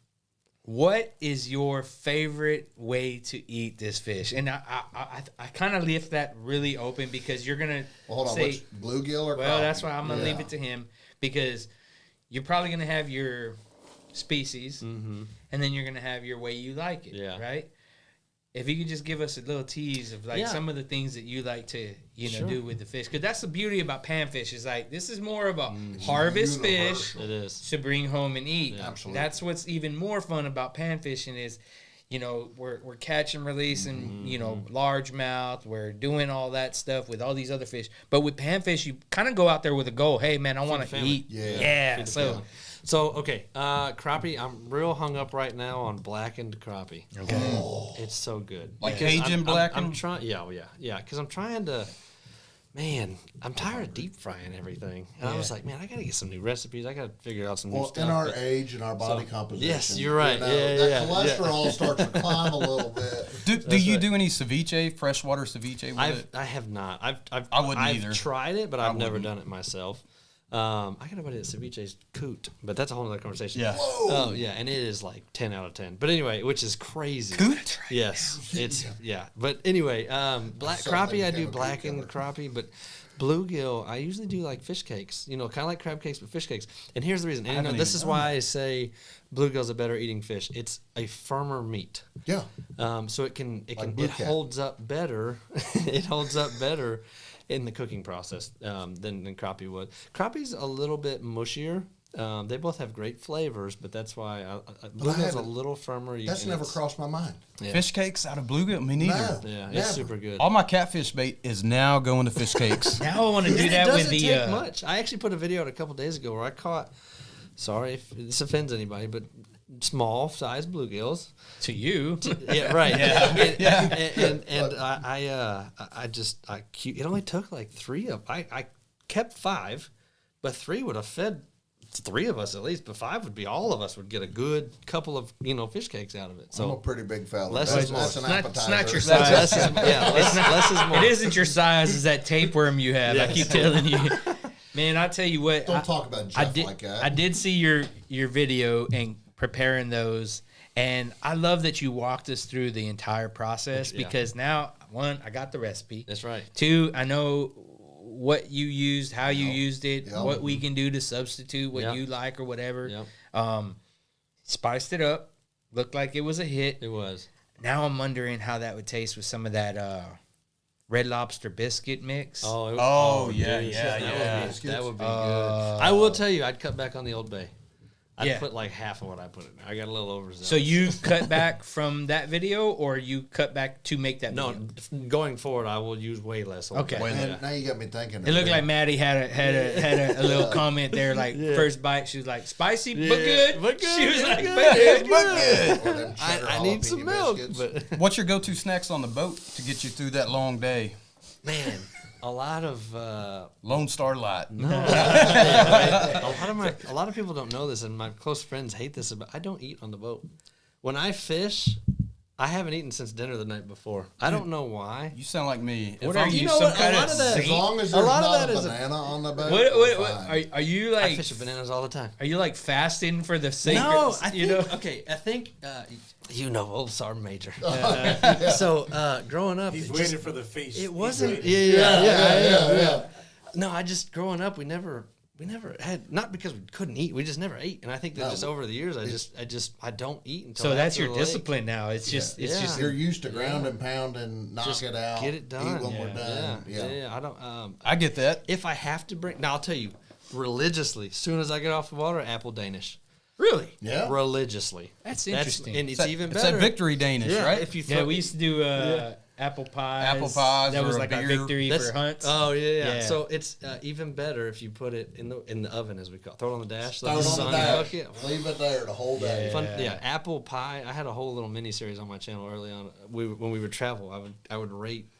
what is your favorite way to eat this fish? And I kind of left that really open because you're gonna
Well, hold on.
say,
Which bluegill or
well,
crappie?
that's why I'm gonna leave
Yeah.
it to him because you're probably gonna have your species, and then you're gonna have your way you like it,
Yeah.
right? If you could just give us a little tease of like
Yeah.
some of the things that you like to
Sure.
do with the fish, because that's the beauty about panfish is like this is more of a harvest fish
universal.
It is.
to bring home and eat.
Yeah.
Absolutely.
That's what's even more fun about panfishing is, we're catching, releasing, largemouth. We're doing all that stuff with all these other fish. But with panfish, you kind of go out there with a goal. Hey, man, I want to
family.
eat.
Yeah.
Feed the
So
family. So okay, crappie. I'm real hung up right now on blackened crappie.
okay.
It's so good.
Like
Because
Cajun
I'm
blackened?
trying. Yeah. Because I'm trying to man, I'm tired of deep frying everything. And I was like, man, I got to get some new recipes. I got to figure out some new stuff.
In our age and our body composition.
Yes, you're right.
That cholesterol starts to climb a little bit.
Do you do any ceviche, freshwater ceviche with it?
I have not.
I wouldn't
I've
either.
tried it, but I've never done it myself. I got a buddy at ceviche's coot, but that's a whole other conversation.
Yeah.
Oh, yeah, and it is like 10 out of 10. But anyway, which is crazy.
Coot?
Yes, it's But anyway, black crappie, I do blackened crappie, but bluegill, I usually do like fish cakes. You know, kind of like crab cakes, but fish cakes. And here's the reason. And this is why I say bluegill's a better eating fish. It's a firmer meat.
Yeah.
So it holds up better. It holds up better in the cooking process than crappie would. Crappie's a little bit mushier. They both have great flavors, but that's why bluegill's a little firmer.
That's never crossed my mind.
Yeah.
Fish cakes out of bluegill? Me neither.
No,
Yeah,
never.
it's super good.
All my catfish bait is now going to fish cakes.
Now I want to do
It
that
doesn't
with
take
the.
much. I actually put a video out a couple days ago where I caught. Sorry if this offends anybody, but small size bluegills.
To you.
Yeah, right. And it only took like 3 of. I kept 5, but 3 would have fed 3 of us at least. But 5 would be all of us would get a good couple of fish cakes out of it.
I'm a
So
pretty big fella.
Less
That's
is more.
an
It's
appetizer.
not your size.
less is more.
It isn't your size. It's that tapeworm you have. I keep telling you. Man, I'll tell you what.
Don't talk about Jeff like that.
I did see your video and preparing those, and I love that you walked us through the entire process because now, 1, I got the recipe.
That's right.
2, I know what you used, how you used it,
Yep.
what we can do to substitute what
Yep.
you like or whatever.
Yep.
Spiced it up. Looked like it was a hit.
It was.
Now I'm wondering how that would taste with some of that Red Lobster biscuit mix.
Oh, yeah.
That would be good. I will tell you, I'd cut back on the Old Bay. I'd put like half of what I put in there. I got a little overzealous.
So you cut back from that video, or you cut back to make that
No,
video?
going forward, I will use way less. Old
Okay.
Bay.
Man, now you got me thinking.
It looked like Maddie had a little comment there, like first bite, she was like, spicy but good.
but good,
She was like,
but
but
good. I need some milk, but
What's your go-to snacks on the boat to get you through that long day?
man, a lot of
Lone Star Light.
a lot of people don't know this, and my close friends hate this. But I don't eat on the boat. When I fish, I haven't eaten since dinner the night before. I don't know why.
You sound like me.
What are you,
know
some
what? A
kind
lot
of
of that-
as
saint?
long as
A
there's
lot of
not
that
a
is a-
banana on the boat.
What
fine.
are you
I
like?
fish with bananas all the time.
Are you like fasting for the sake?
No,
of,
I think,
you know.
okay, I think, old Sergeant Major. So, growing up,
He's
it
waiting
just-
for the feast.
it
He's
wasn't,
waiting.
yeah. No, I just, growing up, we never had, not because we couldn't eat, we just never ate. And I think that just over the years, I don't eat until
So that's
after
your
the lake.
discipline now. It's just, it's
Yeah.
just.
You're used to ground and pound and knock
Just
it out.
get it done.
Eat when we're done.
Yeah. I don't,
I get that.
if I have to bring, now I'll tell you, religiously, as soon as I get off the water, apple Danish.
Really?
Yeah.
Religiously.
That's interesting.
And it's
That-
even
It's
better.
that victory Danish,
Yeah,
right?
if you
Yeah,
throw,
we used to do apple pies.
Apple pies
That
or
was
a
like our
beer.
victory
That's-
for hunts.
Oh yeah.
Yeah.
So it's even better if you put it in the oven, as we call it. Throw it on the dash.
Throw
let
it
the
on
sun
the dash.
cook it.
Leave it there the whole day.
Fun, apple pie. I had a whole little mini series on my channel early on. When we would travel, I would rate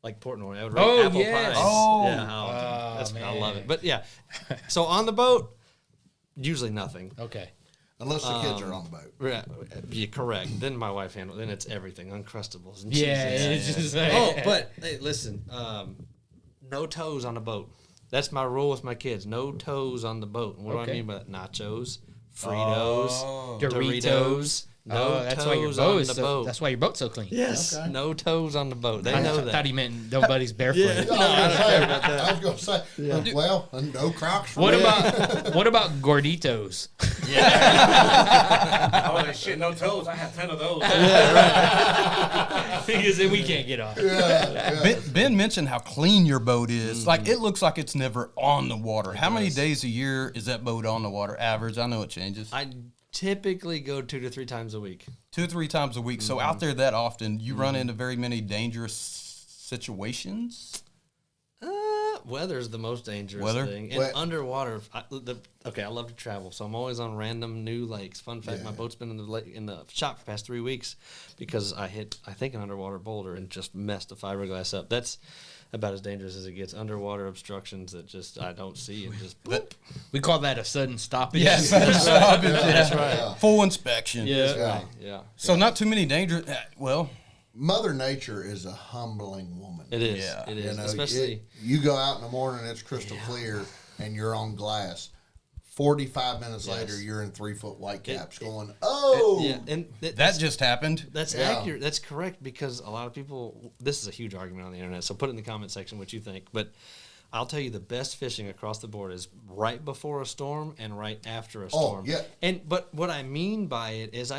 like Portnoy. I would rate apple
yes.
pies.
Oh.
Yeah, I love
man.
it. But yeah, so on the boat, usually nothing.
Okay.
Unless the kids are on the boat.
Right, yeah, correct. Then my wife handles. Then it's everything, Uncrustables and
Yeah,
cheeses.
it's just like,
Oh, but hey, listen, no toes on the boat. That's my rule with my kids. No toes on the boat. And what do I
Okay.
mean by that? Nachos, Fritos,
Doritos.
No
that's why your
toes
boat
on
is
the
so.
boat.
That's why your boat's so clean.
Yes,
Okay.
no toes on the boat. They
I
know that.
thought he meant nobody's barefoot.
I was going to say, well, no Crocs for
What
me.
about
Oh
gorditos?
shit, no toes. I have 10 of those.
Because then we can't get off.
Ben mentioned how clean your boat is. Like, it looks like it's never on the water. How many days a year is that boat on the water? Average? I know it changes.
I typically go 2 to 3 times a week.
2 or 3 times a week. So out there that often, you run into very many dangerous situations.
Weather's the most dangerous thing. And underwater, I love to travel, so I'm always on random new lakes. Fun fact, my boat's been in the shop for the past 3 weeks because I think an underwater boulder and just messed the fiberglass up. That's about as dangerous as it gets. Underwater obstructions that just I don't see and just boop.
We call that a sudden stoppage.
Yes, sudden stoppage.
That's right.
Yeah.
Full inspection.
Yeah.
So not too many dangerous. Well,
Mother Nature is a humbling woman.
It is.
Yeah.
It is.
You know,
Especially
you go out in the morning, it's crystal clear, and you're on glass. 45 minutes later, you're in 3-foot white caps going, oh!
Yeah, and
that just happened.
That's accurate. That's correct because a lot of people, this is a huge argument on the internet, so put it in the comment section what you think. But I'll tell you the best fishing across the board is right before a storm and right after a storm.
Oh, yeah.
But what I mean by it is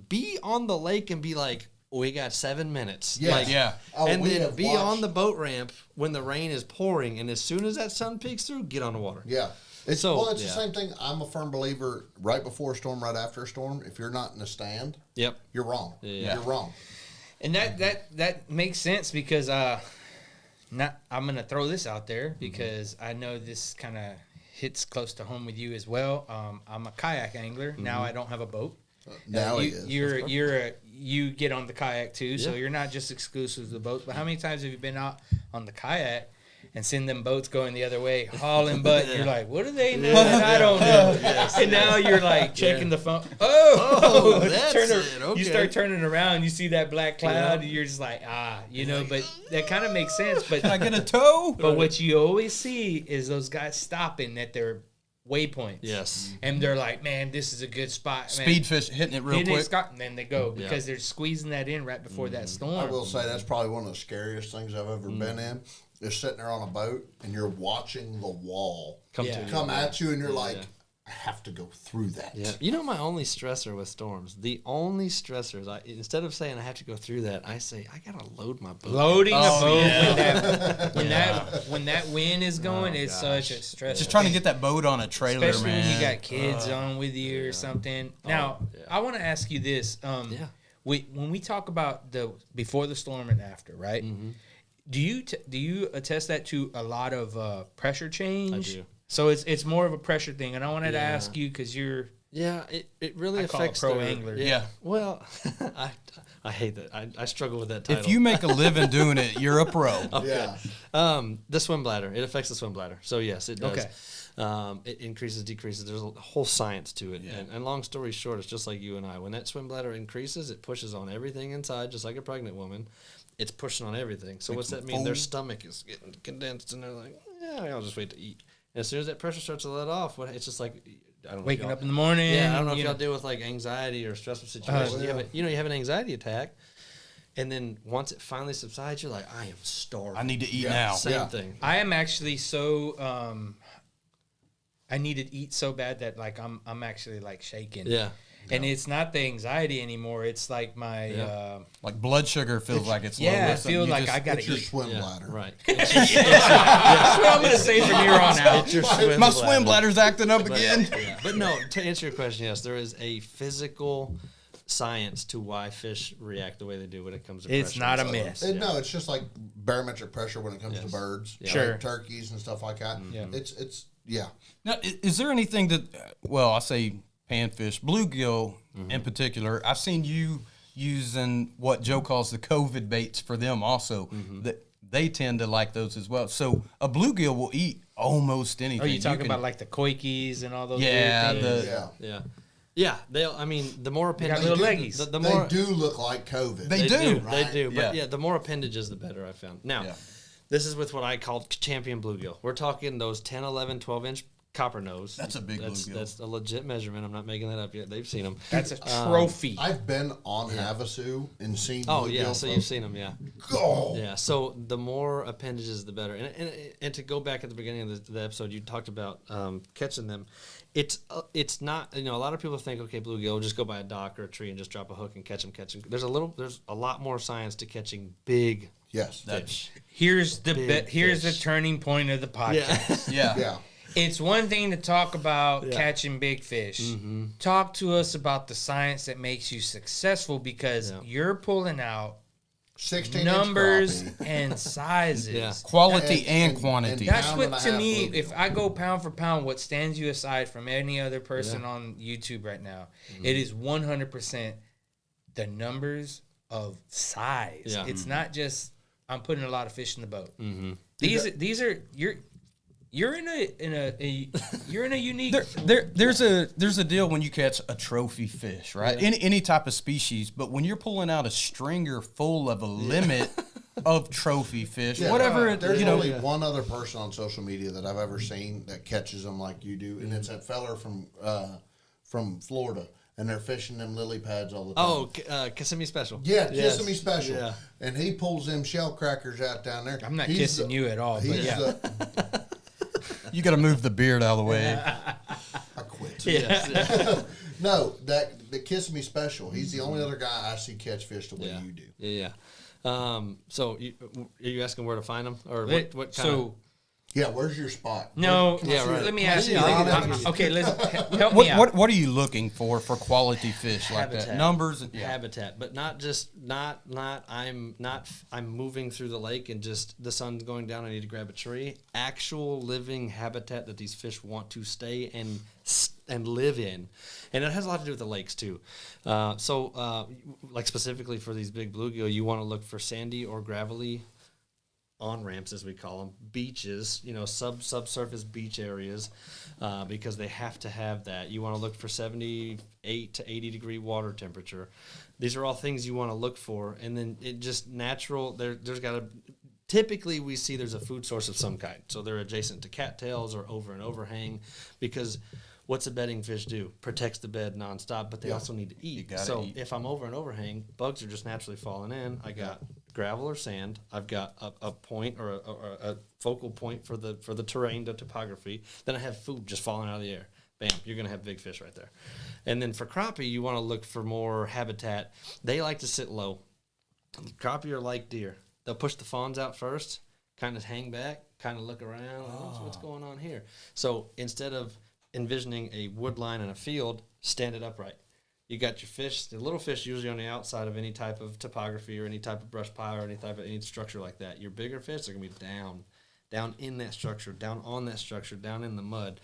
be on the lake and be like, we got 7 minutes.
Yes. Oh,
and then be on the boat ramp when the rain is pouring, and as soon as that sun peeks through, get on the water.
Yeah. It's the same thing. I'm a firm believer, right before a storm, right after a storm, if you're not in a stand, you're wrong.
Yeah.
You're wrong.
And that makes sense because I'm going to throw this out there because I know this kind of hits close to home with you as well. I'm a kayak angler. Now I don't have a boat.
Now he is.
You get on the kayak too, so you're not just exclusive to the boat. But how many times have you been out on the kayak and seen them boats going the other way, hauling butt? You're like, what do they know that I don't know? And now you're like checking the phone. Oh,
that's it. Okay.
You start turning around, you see that black cloud, and you're just like, but that kind of makes sense. But
Can I get a tow?
But what you always see is those guys stopping at their waypoints.
Yes.
And they're like, man, this is a good spot.
Speed fish hitting it real quick.
And then they go because they're squeezing that in right before that storm.
I will say that's probably one of the scariest things I've ever been in. Is sitting there on a boat and you're watching the wall come at you, and you're like, I have to go through that.
Yeah. You know, my only stressor with storms, the only stressor is instead of saying I have to go through that, I say I gotta load my boat.
Loading a boat when that wind is going, it's such a stress.
Just trying to get that boat on a trailer,
especially
man.
when you got kids on with you or something. Now, I want to ask you this: when we talk about the before the storm and after, right? Mm-hmm. Do you attest that to a lot of pressure change?
I do.
So it's more of a pressure thing, and I wanted to ask you because you're
it really affects
pro angler.
Yeah. Well, I hate that. I struggle with that title.
If you make a living doing it, you're a pro.
Yeah.
The swim bladder. It affects the swim bladder. So yes, it does.
Okay.
It increases, decreases. There's a whole science to it. Yeah. And long story short, it's just like you and I. When that swim bladder increases, it pushes on everything inside, just like a pregnant woman. It's pushing on everything. So what's that mean? Their stomach is getting condensed, and they're like, I'll just wait to eat. And as soon as that pressure starts to let off, it's just like, I don't know.
Waking up in the morning.
Yeah, I don't know if y'all deal with like anxiety or stressful situations. You have an anxiety attack, and then once it finally subsides, you're like, I am starving.
I need to eat now.
Same thing.
I am actually so I need to eat so bad that like I'm actually like shaking.
Yeah.
And it's not the anxiety anymore. It's like my
like blood sugar feels like it's low.
I feel like I gotta
It's your
eat.
swim bladder.
Right.
That's what I'm gonna say from here on out.
It's your swim
My
bladder.
swim bladder's acting up again.
But no, to answer your question, yes, there is a physical science to why fish react the way they do when it comes to pressure.
It's not a myth.
No, it's just like barometric pressure when it comes to birds,
Sure,
like turkeys and stuff like that.
Yeah.
It's
Now, is there anything that, I say panfish, bluegill in particular, I've seen you using what Joe calls the COVID baits for them also, that they tend to like those as well. So a bluegill will eat almost anything.
Are you talking about like the koikis and all those
Yeah,
weird things?
Yeah, the more appendages,
little leggies.
The more
they do look like COVID.
They do.
They do. But
Yeah.
the more appendages, the better, I found. Now, this is with what I call champion bluegill. We're talking those 10, 11, 12-inch copper nose.
That's a big bluegill.
That's a legit measurement. I'm not making that up yet. They've seen them.
That's a trophy.
I've been on Havasu and seen.
Oh yeah,
bluegill
so
from-
you've seen them, yeah.
Oh.
Yeah, so the more appendages, the better. And to go back at the beginning of the episode, you talked about catching them. It's not, a lot of people think, okay, bluegill, just go by a dock or a tree and just drop a hook and catch them. There's a lot more science to catching big.
Yes.
Here's the
Big
the turning point of the podcast.
Yeah.
It's one thing to talk about catching big fish. Talk to us about the science that makes you successful because you're pulling out
16
numbers
inch crappie.
and sizes.
Yeah.
Quality and quantity.
That's
pound
what,
and a
to
half
me,
bluegill.
if I go pound for pound, what stands you aside from any other person on YouTube right now, it is 100% the numbers of size.
Yeah.
It's not just I'm putting a lot of fish in the boat. These are you're in a unique.
There's a deal when you catch a trophy fish, right?
Yeah.
Any type of species, but when you're pulling out a stringer full of a limit of trophy fish, whatever.
There's only one other person on social media that I've ever seen that catches them like you do, and it's that feller from Florida, and they're fishing them lily pads all the time.
Oh, Kissimmee Special.
Yeah, Kissimmee Special.
Yeah.
And he pulls them shell crackers out down there.
I'm not kissing you at all, but yeah.
You got to move the beard out of the way.
I quit.
Yeah.
No, the Kissimmee Special. He's the only other guy I see catch fish the way you do.
Yeah. So are you asking where to find them, or what kind
So
Yeah, where's your spot?
no,
Yeah, right.
let me ask you.
Yeah.
Okay, let's help me out.
What are you looking for quality fish like that?
Habitat.
Numbers and
habitat, but I'm moving through the lake and just the sun's going down, I need to grab a tree. Actual living habitat that these fish want to stay and live in, and it has a lot to do with the lakes too. Like specifically for these big bluegill, you want to look for sandy or gravelly on ramps, as we call them, beaches, subsurface beach areas, because they have to have that. You want to look for 78 to 80 degree water temperature. These are all things you want to look for, and then it just natural. There's got to. Typically, we see there's a food source of some kind, so they're adjacent to cattails or over an overhang, because what's a bedding fish do? Protects the bed nonstop, but they also need to eat. So if I'm over an overhang, bugs are just naturally falling in. I got gravel or sand. I've got a point or a focal point for the terrain, the topography. Then I have food just falling out of the air. Bam, you're going to have big fish right there. And then for crappie, you want to look for more habitat. They like to sit low. Crappie are like deer. They'll push the fawns out first, kind of hang back, kind of look around. What's going on here? So instead of envisioning a wood line in a field, stand it upright. You got your fish. The little fish usually on the outside of any type of topography or any type of brush pile or any structure like that. Your bigger fish are going to be down in that structure, down on that structure, down in the mud.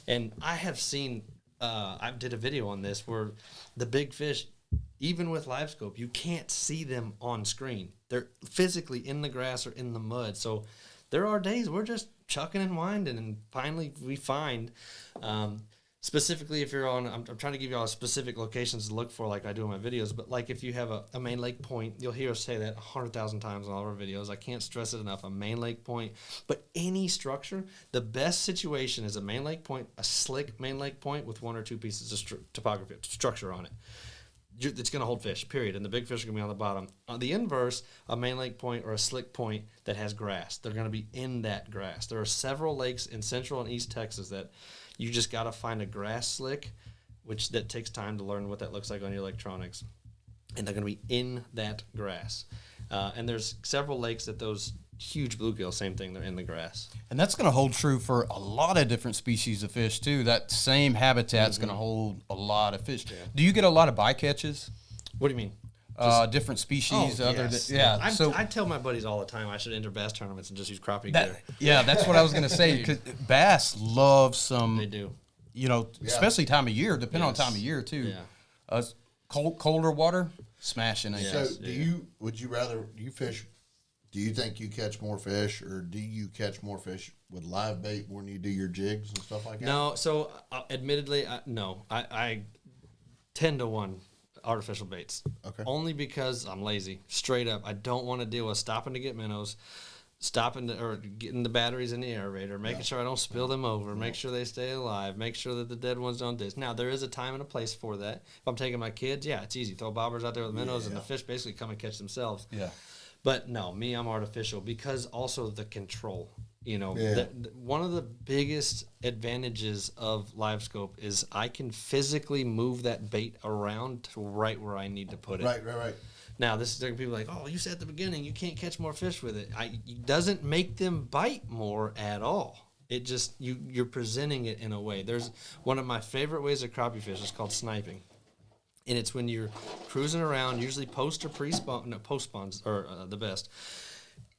And I have seen, I did a video on this where the big fish, even with LiveScope, you can't see them on screen. They're physically in the grass or in the mud. So there are days we're just chucking and winding, and finally we find, specifically if you're on, I'm trying to give you all specific locations to look for like I do in my videos, but like if you have a main lake point, you'll hear us say that 100,000 times in all of our videos. I can't stress it enough, a main lake point. But any structure, the best situation is a main lake point, a slick main lake point with one or two pieces of topography, structure on it. It's going to hold fish, period. And the big fish are going to be on the bottom. On the inverse, a main lake point or a slick point that has grass, they're going to be in that grass. There are several lakes in Central and East Texas that you just got to find a grass slick, that takes time to learn what that looks like on your electronics. And they're going to be in that grass. And there's several lakes that those huge bluegill, same thing, they're in the grass.
And that's going to hold true for a lot of different species of fish, too. That same habitat's going to hold a lot of fish. Yeah. Do you get a lot of bycatches?
What do you mean?
Different species
I tell my buddies all the time I should enter bass tournaments and just use crappie gear.
Yeah, that's what I was going to say. Because bass love some.
They do.
Especially time of year, depending on time of year, too.
Yeah.
Colder water, smashing it.
So do you think you catch more fish, or do you catch more fish with live bait when you do your jigs and stuff like that?
No, so admittedly, no. I 10-to-1 artificial baits.
Okay.
Only because I'm lazy. Straight up, I don't want to deal with stopping to get minnows, or getting the batteries in the aerator, making sure I don't spill them over, make sure they stay alive, make sure that the dead ones don't dish. Now, there is a time and a place for that. If I'm taking my kids, it's easy. Throw bobbers out there with minnows, and the fish basically come and catch themselves.
Yeah.
But no, I'm artificial because also the control. One of the biggest advantages of LiveScope is I can physically move that bait around to right where I need to put it.
Right.
Now, there are people like, oh, you said at the beginning you can't catch more fish with it. It doesn't make them bite more at all. It just, you're presenting it in a way. There's one of my favorite ways of crappie fish is called sniping. And it's when you're cruising around, usually post or pre-spawn, no, post-spawns are the best.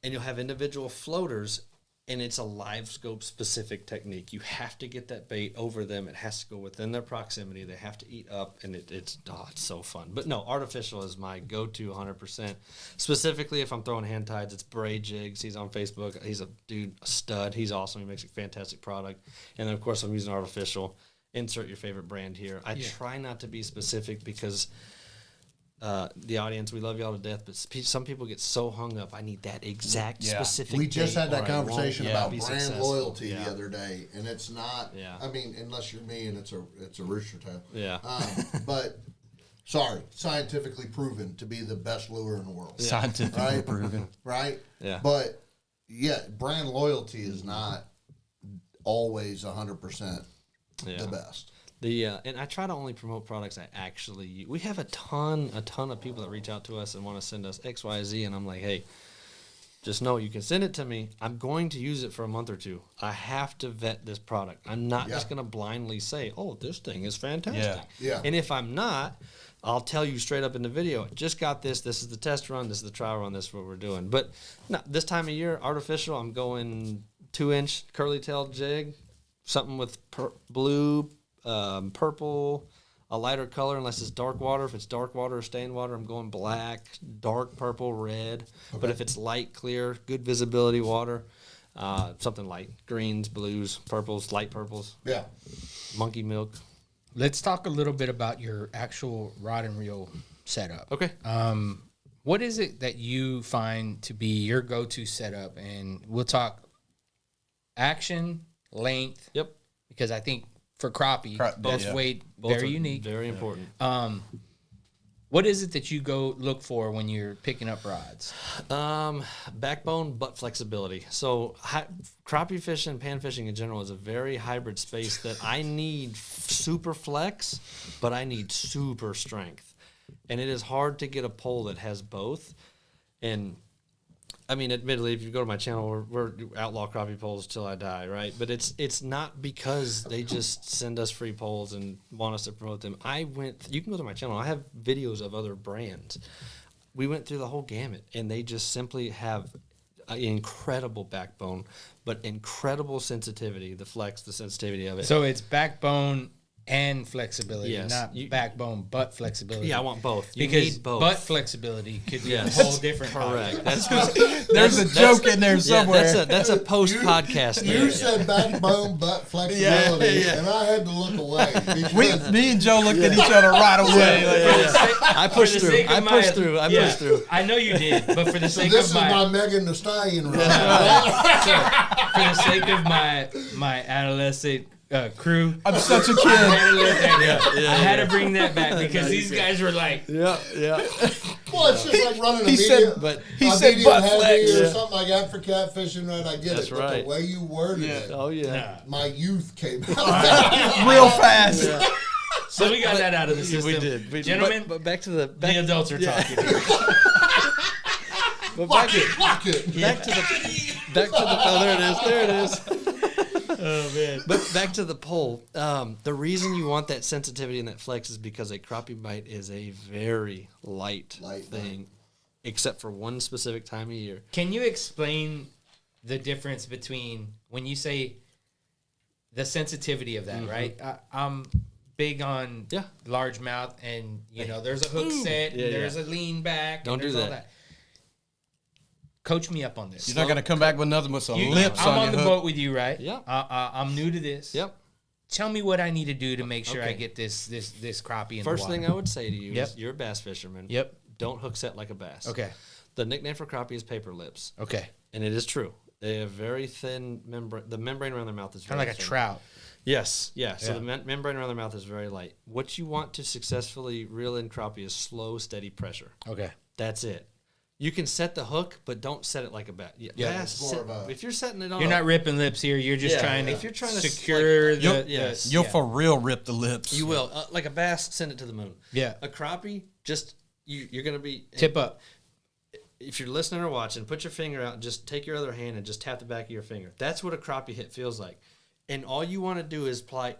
And you'll have individual floaters, and it's a LiveScope specific technique. You have to get that bait over them. It has to go within their proximity. They have to eat up, and it's so fun. But no, artificial is my go-to 100%. Specifically, if I'm throwing hand tides, it's Bray Jigs. He's on Facebook. He's a stud. He's awesome. He makes a fantastic product. And then, of course, I'm using artificial. Insert your favorite brand here. I try not to be specific because the audience, we love y'all to death, but some people get so hung up. I need that exact specific.
We just had that conversation about brand
successful.
loyalty the other day, and it's not. Yeah. I mean, unless you're me, and it's a rooster tail.
Yeah.
But scientifically proven to be the best lure in the world.
Yeah. Scientifically proven,
right?
Yeah.
But brand loyalty is not always 100%. The best.
And I try to only promote products I actually use. We have a ton of people that reach out to us and want to send us X, Y, Z, and I'm like, hey, just know you can send it to me. I'm going to use it for a month or two. I have to vet this product. I'm not just going to blindly say, oh, this thing is fantastic.
Yeah.
And if I'm not, I'll tell you straight up in the video, just got this. This is the test run. This is the trial run. This is what we're doing. But no, this time of year, artificial, I'm going 2-inch curly-tailed jig. Something with blue, purple, a lighter color unless it's dark water. If it's dark water or stained water, I'm going black, dark purple, red. Okay. But if it's light, clear, good visibility water, something light, greens, blues, purples, light purples.
Yeah.
Monkey milk.
Let's talk a little bit about your actual rod and reel setup.
Okay.
What is it that you find to be your go-to setup? And we'll talk action, length.
Yep.
Because I think for crappie, that's very unique.
Very important.
What is it that you go look for when you're picking up rods?
Backbone, butt flexibility. So crappie fishing, pan fishing in general is a very hybrid space that I need super flex, but I need super strength. And it is hard to get a pole that has both. And I mean, admittedly, if you go to my channel, we're outlaw crappie poles till I die, right? But it's not because they just send us free poles and want us to promote them. You can go to my channel. I have videos of other brands. We went through the whole gamut, and they just simply have an incredible backbone, but incredible sensitivity, the flex, the sensitivity of it.
So it's backbone and flexibility,
yes.
not backbone but flexibility.
Yeah, I want both. You
because
need both.
Butt flexibility could be a whole different.
Correct.
There's a joke in there somewhere.
Yeah, that's a post podcast.
You said backbone butt flexibility, and I had to look away.
Me and Joe looked at each other right away.
I pushed through. I pushed through.
I know you did, but for the sake
this
of
is my Megan Thee Stallion run.
For the sake of my adolescent crew.
I'm such a kid.
I had to bring that back because these guys were like,
Well, it's just like running a
he
medium,
said
medium
butt
heavy
flex
or something like that for catfishing, right? I get
That's
it, but
right.
the way you worded it,
Oh yeah.
my youth came out.
real fast.
Yeah.
so we got that out of the system.
We did.
Gentlemen,
but back to the
the adults are talking.
But
Lock it.
There it is.
Oh man!
But back to the pole. The reason you want that sensitivity and that flex is because a crappie bite is a very light thing, except for one specific time of year.
Can you explain the difference between when you say the sensitivity of that? Right, I'm big on largemouth, and you know there's a hook set, and there's a lean back.
Don't do that.
All that. Coach me up on this.
You're not going to come back with nothing with some lips on
I'm on
your
the
hook.
boat with you, right?
Yeah.
I'm new to this.
Yep.
Tell me what I need to do to make sure I get this crappie in the water.
First thing I would say to you is you're a bass fisherman.
Yep.
Don't hook set like a bass.
Okay.
The nickname for crappie is paper lips.
Okay.
And it is true. They have very thin membrane. The membrane around their mouth is very
Kind of like
thin.
a trout.
Yes. Yeah. So the membrane around their mouth is very light. What you want to successfully reel in crappie is slow, steady pressure.
Okay.
That's it. You can set the hook, but don't set it like a bass. If you're setting it on,
You're not ripping lips here. You're just trying to.
If you're trying to
secure
You'll for real rip the lips.
You will. Like a bass, send it to the moon.
Yeah.
A crappie, just you're gonna be
tip up.
If you're listening or watching, put your finger out and just take your other hand and just tap the back of your finger. That's what a crappie hit feels like. And all you want to do is apply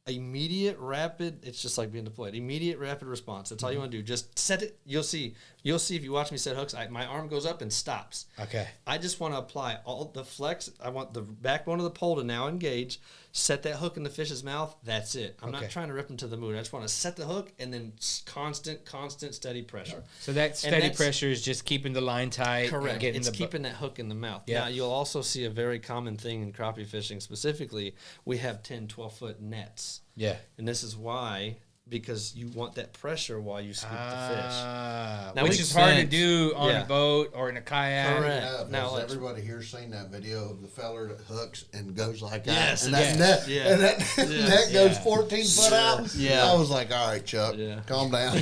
immediate, rapid. It's just like being deployed. Immediate, rapid response. That's all you want to do. Just set it. You'll see if you watch me set hooks, my arm goes up and stops.
Okay.
I just want to apply all the flex. I want the backbone of the pole to now engage. Set that hook in the fish's mouth. That's it. I'm not trying to rip him to the moon. I just want to set the hook and then constant, steady pressure.
So that steady pressure is just keeping the line tight.
Correct. It's keeping that hook in the mouth. Yeah. Now, you'll also see a very common thing in crappie fishing specifically. We have 10, 12-foot nets.
Yeah.
And this is why, because you want that pressure while you scoop the fish.
Now, which is hard to do on a boat or in a kayak.
Correct.
Now, everybody here seen that video of the feller that hooks and goes like that?
Yes.
And that net, and that net goes 14 foot out?
Yeah.
I was like, all right, Chuck, calm down.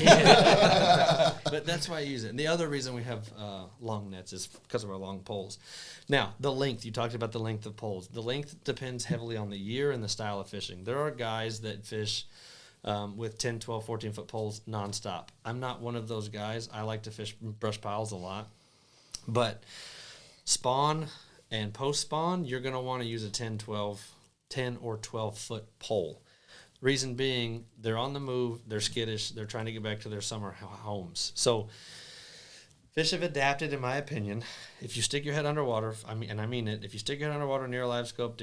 But that's why I use it. And the other reason we have long nets is because of our long poles. Now, the length. You talked about the length of poles. The length depends heavily on the year and the style of fishing. There are guys that fish with 10, 12, 14-foot poles nonstop. I'm not one of those guys. I like to fish brush piles a lot. But spawn and post-spawn, you're going to want to use a 10 or 12-foot pole. Reason being, they're on the move, they're skittish, they're trying to get back to their summer homes. So fish have adapted, in my opinion. If you stick your head underwater, I mean it, if you stick your head underwater near a LiveScope,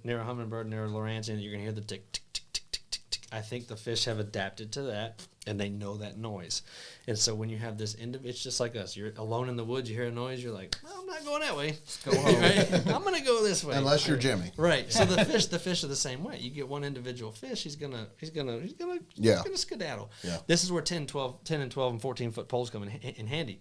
near a hummingbird, near a Lorenzian, you're going to hear the tick, tick, tick, tick, tick, tick, tick. I think the fish have adapted to that, and they know that noise. And so when you have this it's just like us. You're alone in the woods, you hear a noise, you're like, well, I'm not going that way. Let's go home. Right? I'm going to go this way.
Unless you're Jimmy.
Right. So the fish are the same way. You get one individual fish, he's gonna skedaddle.
Yeah.
This is where 10 and 12 and 14-foot poles come in handy.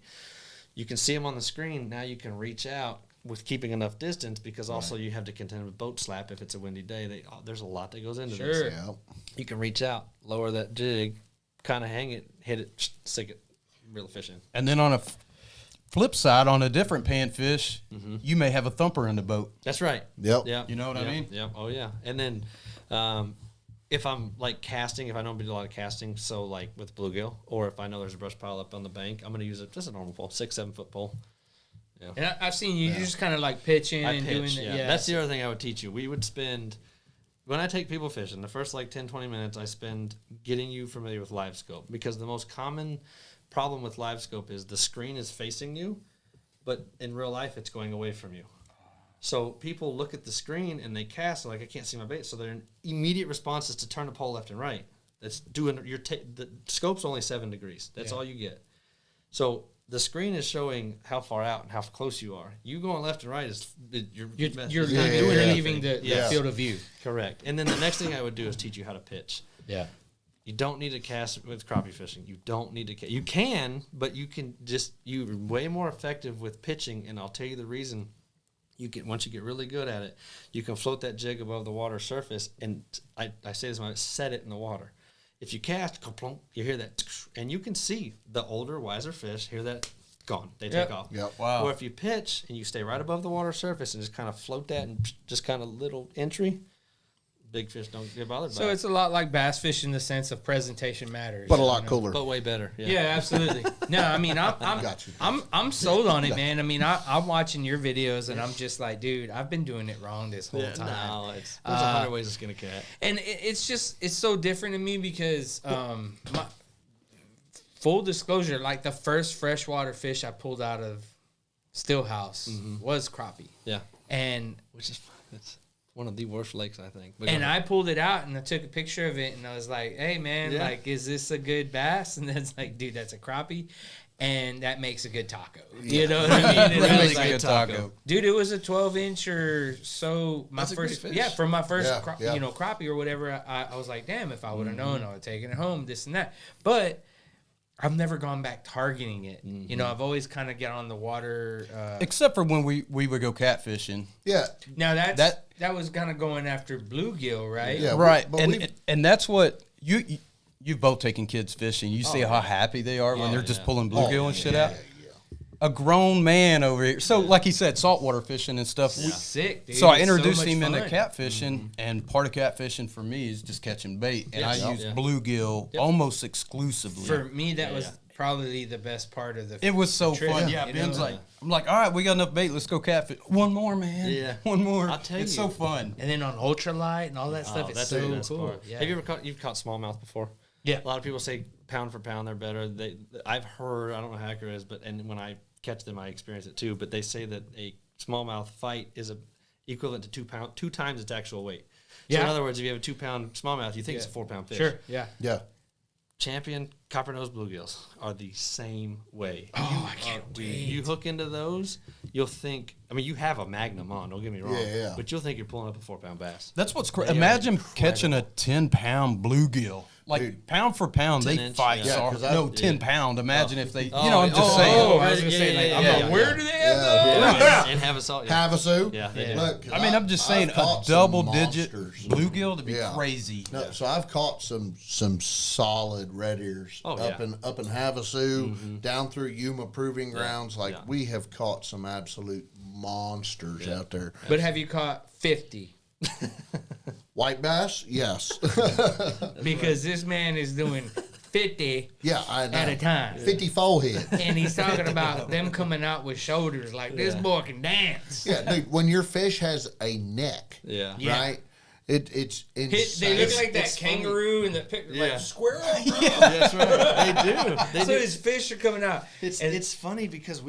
You can see them on the screen. Now you can reach out with keeping enough distance, because also you have to contend with boat slap if it's a windy day. There's a lot that goes into this.
Yeah.
You can reach out, lower that jig, kind of hang it, hit it, stick it, reel the fish in.
And then on a flip side, on a different panfish, you may have a thumper in the boat.
That's right.
Yep.
Yeah.
You know what I mean?
Yeah. Oh, yeah. And then if I'm like casting, if I don't do a lot of casting, so like with bluegill, or if I know there's a brush pile up on the bank, I'm going to use just a normal pole, 6-7 foot pole. Yeah.
And I've seen you just kind of like pitching and doing it.
Yeah. That's the other thing I would teach you. We would spend, when I take people fishing, the first like 10, 20 minutes I spend getting you familiar with LiveScope, because the most common problem with LiveScope is the screen is facing you, but in real life it's going away from you. So people look at the screen and they cast like, I can't see my bait. So their immediate response is to turn the pole left and right. That's doing the scope's only 7 degrees. That's all you get. So the screen is showing how far out and how close you are. You going left and right is you're
leaving the field of view.
Correct. And then the next thing I would do is teach you how to pitch.
Yeah.
You don't need to cast with crappie fishing. You don't need to. You can, but you're way more effective with pitching. And I'll tell you the reason. Once you get really good at it, you can float that jig above the water surface, and I say this when I set it in the water. If you cast, you hear that, and you can see the older, wiser fish hear that, gone. They take off.
Yep.
Wow.
Or if you pitch and you stay right above the water surface and just kind of float that and just kind of little entry, big fish don't get bothered by it.
So it's a lot like bass fishing in the sense of presentation matters.
But a lot cooler.
But way better.
Yeah, absolutely. No, I mean, I'm sold on it, man. I mean, I'm watching your videos and I'm just like, dude, I've been doing it wrong this whole time.
No, there's 100 ways to skin a cat.
And it's so different to me because, full disclosure, like the first freshwater fish I pulled out of Stillhouse was crappie.
Yeah.
And
It's one of the worst lakes, I think.
And I pulled it out and I took a picture of it and I was like, hey, man, like, is this a good bass? And it's like, dude, that's a crappie. And that makes a good taco. You know what I mean?
Really
like,
good taco.
Dude, it was a 12-inch or so.
That's a great fish.
From my first crappie or whatever, I was like, damn, if I would have known, I would have taken it home, this and that. But I've never gone back targeting it. You know, I've always kind of get on the water.
Except for when we would go catfishing.
Yeah.
Now that was kind of going after bluegill, right?
Yeah.
Right. And that's what you've both taken kids fishing. You see how happy they are when they're just pulling bluegill and shit out. A grown man over here. So, like he said, saltwater fishing and stuff.
Sick, dude.
So I
It's
introduced
much
him into
fun.
catfishing, and part of catfishing for me is just catching bait. And I use bluegill almost exclusively.
For me, that was probably the best part of the.
It was so
trip,
fun. Yeah, Ben's like, I'm like, all right, we got enough bait. Let's go catfish. One more, man.
Yeah.
One more.
I'll tell
it's
you.
so fun.
and then on ultralight and all that stuff, it's
That's
so
the best
cool.
part.
Yeah.
Have you ever caught smallmouth before?
Yeah.
A lot of people say pound for pound they're better. I've heard, I don't know how accurate it is, but and when I catch them, I experience it too. But they say that a smallmouth fight is equivalent to 2 pounds, 2 times its actual weight. So
Yeah.
in other words, if you have a 2 pound smallmouth, you think it's a 4 pound fish.
Sure. Yeah.
Yeah.
Champion copper-nosed bluegills are the same way.
Oh, I can't wait.
You hook into those, you'll think. I mean, you have a Magnum on. Don't get me wrong.
Yeah.
But you'll think you're pulling up a 4 pound bass.
That's what's crazy.
They are
Imagine
incredible.
catching a 10-pound bluegill. Like,
Dude.
pound for pound,
10
they
inch,
fight.
yeah.
So,
'cause
10 pound. Imagine if they,
Oh,
I'm just saying.
I was gonna say, like, I'm like, where do they have
Yeah.
those?
And have a salt. Yeah.
Havasu.
Yeah, they do.
Look, 'cause
I mean, I'm just saying
I've
a
caught some
double-digit
monsters.
bluegill to be
Yeah.
crazy.
No, so I've caught some solid red ears
Oh,
up
yeah.
in Havasu, down through Yuma Proving Grounds. Like
Yeah.
we have caught some absolute monsters out there.
But have you caught 50?
White bass, yes,
Because this man is doing 50
yeah, I know.
at a time.
54 head.
And he's talking about them coming out with shoulders like this boy can dance.
Yeah, dude. When your fish has a neck,
Yeah.
Yeah.
right? It's insane.
They look like that
it's funny.
kangaroo in the picture,
Yeah.
like squirrel. Bro.
That's right. They do. They
So
do.
his fish are coming out.
It's funny because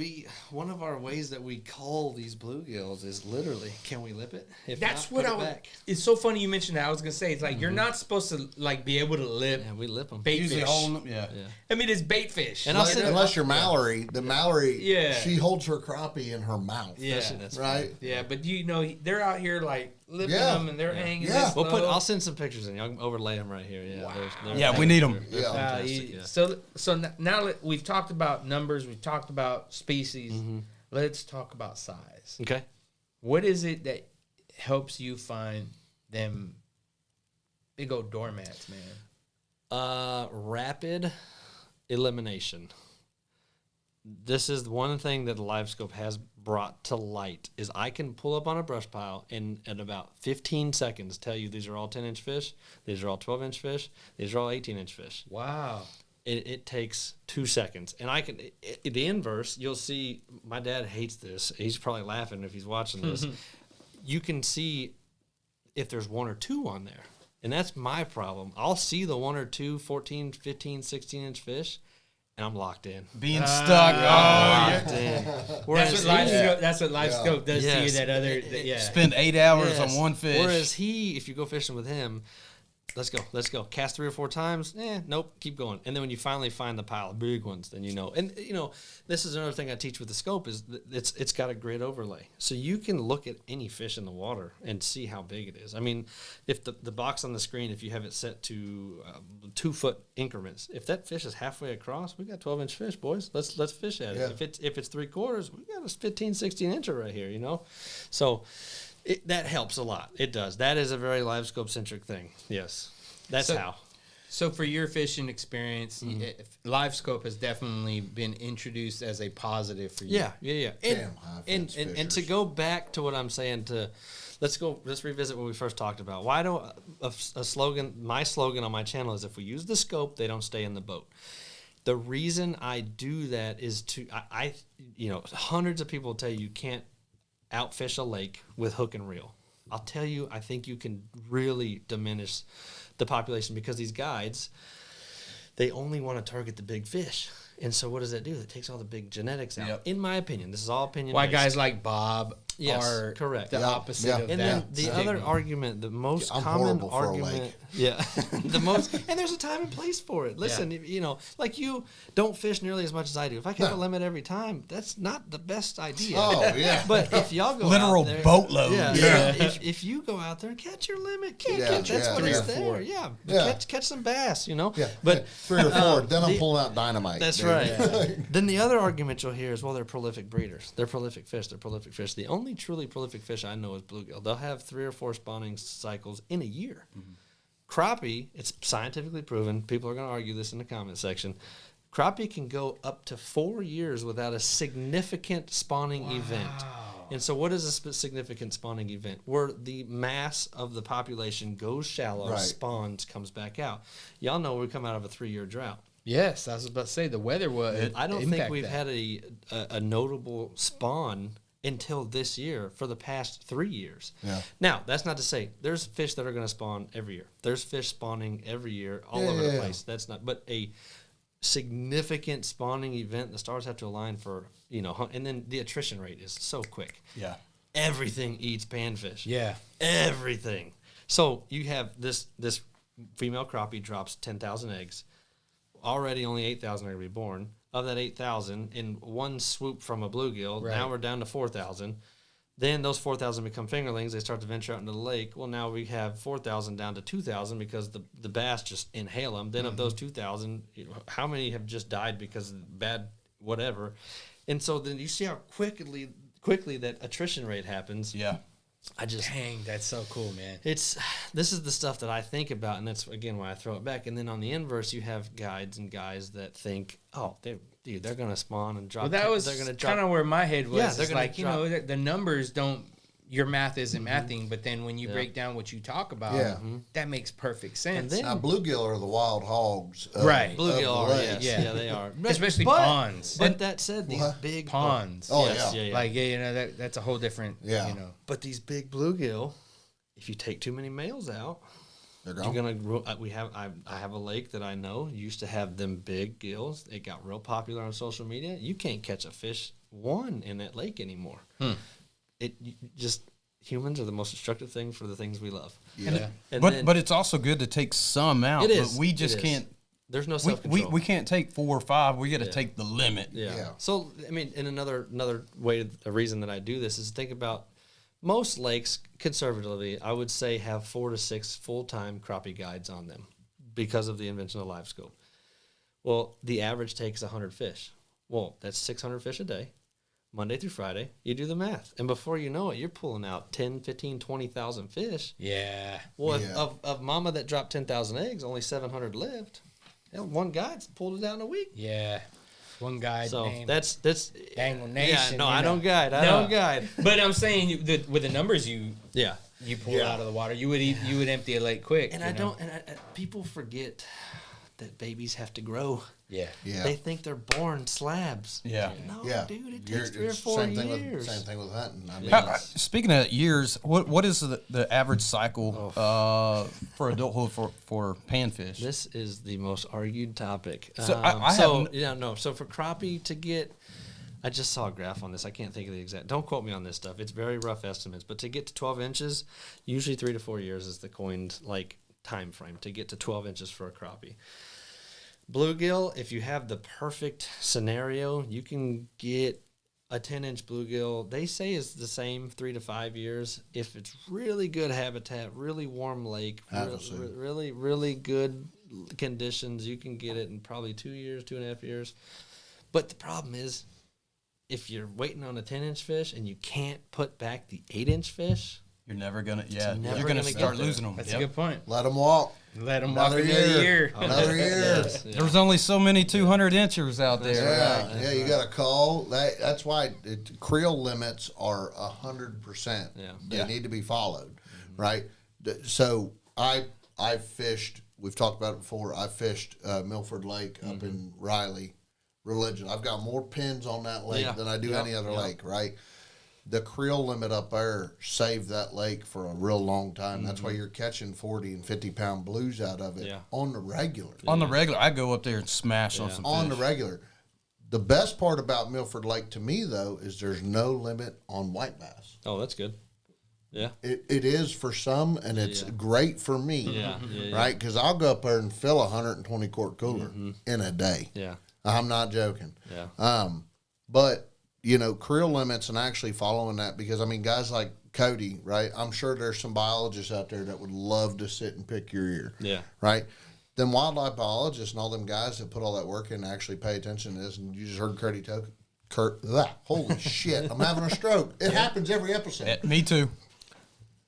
one of our ways that we cull these bluegills is literally, can we lip it? If
That's
not,
what
put
I
it
was.
back.
It's so funny you mentioned that. I was gonna say it's like you're not supposed to like be able to lip
Yeah, we lip them.
bait
Usually
fish.
holding them, yeah.
I mean, it's bait fish.
And I'll
Unless,
send
unless you're Mallory, the Mallory,
Yeah.
she holds her crappie in her mouth.
Yeah.
That's
Right.
Yeah, but they're out here like lipping
Yeah.
them and they're hanging.
Yeah.
This
We'll
low.
I'll send some pictures in. Y'all can overlay them right here. Yeah. They're
Yeah, we need 'em.
Yeah.
Fantastic, yeah.
So now that we've talked about numbers, we've talked about species. Let's talk about size.
Okay.
What is it that helps you find them big old doormats, man?
Rapid elimination. This is one thing that the LiveScope has brought to light is I can pull up on a brush pile and in about 15 seconds tell you these are all 10-inch fish, these are all 12-inch fish, these are all 18-inch fish.
Wow.
It takes 2 seconds. And I can, the inverse, you'll see, my dad hates this. He's probably laughing if he's watching this. You can see if there's 1 or 2 on there. And that's my problem. I'll see the 1 or 2 14, 15, 16-inch fish, and I'm locked in.
Being stuck.
Locked in.
That's what LiveScope does to you.
Yes.
That other, yeah.
Spend 8 hours
Yes.
on one fish.
Whereas if you go fishing with him, let's go. Cast 3 or 4 times. Nope, keep going. And then when you finally find the pile of big ones, then you know. And this is another thing I teach with the scope is that it's got a grid overlay, so you can look at any fish in the water and see how big it is. I mean, if the box on the screen, if you have it set to 2-foot increments, if that fish is halfway across, we got 12-inch fish, boys. Let's fish at it.
Yeah.
If it's 3/4, we got a 15, 16-incher right here. So. That helps a lot. It does. That is a very LiveScope centric thing. Yes, that's how.
So for your fishing experience, LiveScope has definitely been introduced as a positive for you.
Yeah.
Damn high
And
fence
to
fishers.
go back to what I'm saying, let's revisit what we first talked about. Why do a slogan? My slogan on my channel is if we use the scope, they don't stay in the boat. The reason I do that is I hundreds of people tell you can't outfish a lake with hook and reel. I'll tell you, I think you can really diminish the population because these guides, they only want to target the big fish. And so what does that do? It takes all the big genetics out.
Yep.
In my opinion, this is all opinion.
Why
based.
guys like Bob
Yes,
are
correct.
the
Yeah,
opposite
yeah.
of
And
that.
then the
stigma.
other argument, the most
I'm
common
horrible for a
argument,
lake.
yeah, the most, and there's a time and place for it. Listen, like you don't fish nearly as much as I do. If I kept a limit every time, that's not the best idea.
Oh yeah.
But if y'all go
Literal
out there,
boatload.
yeah. If you go out there and catch your limit, catch
Yeah,
that's
yeah,
what
yeah.
it's
3 or
there.
4.
Yeah,
Yeah.
Catch some bass,
Yeah.
But
3 or 4. Then I'm
the-
pulling out dynamite.
that's
dude.
right. Then the other argument you'll hear is, well, they're prolific breeders. They're prolific fish. The only truly prolific fish I know is bluegill. They'll have 3 or 4 spawning cycles in a year. Crappie, it's scientifically proven. People are going to argue this in the comment section. Crappie can go up to 4 years without a significant spawning event. And so what is a significant spawning event? Where the mass of the population goes shallow,
Right.
spawns, comes back out. Y'all know we come out of a 3-year drought.
Yes, I was about to say the weather was.
I don't think we've had a notable spawn until this year for the past 3 years.
Yeah.
Now, that's not to say there's fish that are going to spawn every year. There's fish spawning every year all over the place. That's not, but a significant spawning event, the stars have to align for, and then the attrition rate is so quick.
Yeah.
Everything eats panfish.
Yeah.
Everything. So you have this female crappie drops 10,000 eggs. Already only 8,000 are going to be born. Of that 8,000, in one swoop from a bluegill, now we're down to 4,000. Then those 4,000 become fingerlings. They start to venture out into the lake. Well, now we have 4,000 down to 2,000 because the bass just inhale them. Then of those 2,000, how many have just died because of bad whatever? And so then you see how quickly that attrition rate happens.
Yeah.
Dang, that's so cool, man.
This is the stuff that I think about, and that's again why I throw it back. And then on the inverse, you have guides and guys that think, oh, they're gonna spawn and drop.
Well, that was kind of where my head was.
Yeah, they're
like the numbers don't. Your math isn't mathing, but then when you break down what you talk about, that makes perfect sense.
Now, bluegill are the wild hogs.
Right.
Bluegill are,
lakes.
yeah, they are.
Especially ponds.
But that said, these big
ponds.
Yeah.
Like, that's a whole different,
But these big bluegill, if you take too many males out,
They're
you're gonna. I have a lake that I know used to have them big gills. It got real popular on social media. You can't catch a fish in that lake anymore. Humans are the most destructive thing for the things we love.
Yeah.
But it's also good to take some out.
It is.
But we just can't.
There's no self-control.
We can't take 4 or 5. We got to take the limit.
Yeah. So I mean, and another way, a reason that I do this is think about most lakes conservatively. I would say have 4 to 6 full-time crappie guides on them because of the invention of LiveScope. Well, the average takes 100 fish. Well, that's 600 fish a day. Monday through Friday, you do the math. And before you know it, you're pulling out 10, 15, 20,000 fish.
Yeah.
Well, of mama that dropped 10,000 eggs, only 700 lived. Hell, one guy pulled it out in a week.
Yeah. One guy.
So
named
that's
Dangle Nation.
Yeah, no, I don't guide. I don't guide.
But I'm saying with the numbers you pull out of the water, you would empty a lake quick.
And people forget that babies have to grow.
Yeah.
They think they're born slabs.
Yeah.
No, dude, it takes 3 or 4 years.
Same thing with hunting. I mean,
Speaking of years, what is the average cycle for adulthood for panfish?
This is the most argued topic.
So
So for crappie to get, I just saw a graph on this. I can't think of the exact. Don't quote me on this stuff. It's very rough estimates. But to get to 12 inches, usually 3 to 4 years is the coined time frame to get to 12 inches for a crappie. Bluegill, if you have the perfect scenario, you can get a 10-inch bluegill. They say is the same 3 to 5 years. If it's really good habitat, really warm lake, really, really good conditions, you can get it in probably 2 years, 2.5 years. But the problem is, if you're waiting on a 10-inch fish and you can't put back the 8-inch fish,
you're never gonna.
never
you're gonna start
get
losing them.
That's a good point.
let them walk.
Let them walk another year.
Another year.
There's only so many 200 inchers out there.
Yeah, you got to call. That's why creel limits are 100%.
Yeah.
They need to be followed, right? So I fished. We've talked about it before. I fished Milford Lake up in Riley, Religion. I've got more pins on that lake than I do any other lake, right? The creel limit up there saved that lake for a real long time. That's why you're catching 40 and 50 pound blues out of it on the regular.
On the regular, I go up there and smash on some
On
fish.
the regular. The best part about Milford Lake to me, though, is there's no limit on white bass.
oh, that's good. Yeah.
It is for some, and it's great for me,
Yeah.
right? Because I'll go up there and fill a 120 quart cooler in a day.
Yeah.
I'm not joking.
Yeah.
But creel limits and actually following that, because I mean, guys like Kody, right? I'm sure there's some biologists out there that would love to sit and pick your ear.
Yeah.
Right? Them wildlife biologists and all them guys that put all that work in and actually pay attention to this, and you just heard holy shit, I'm having a stroke. It happens every episode.
Me too.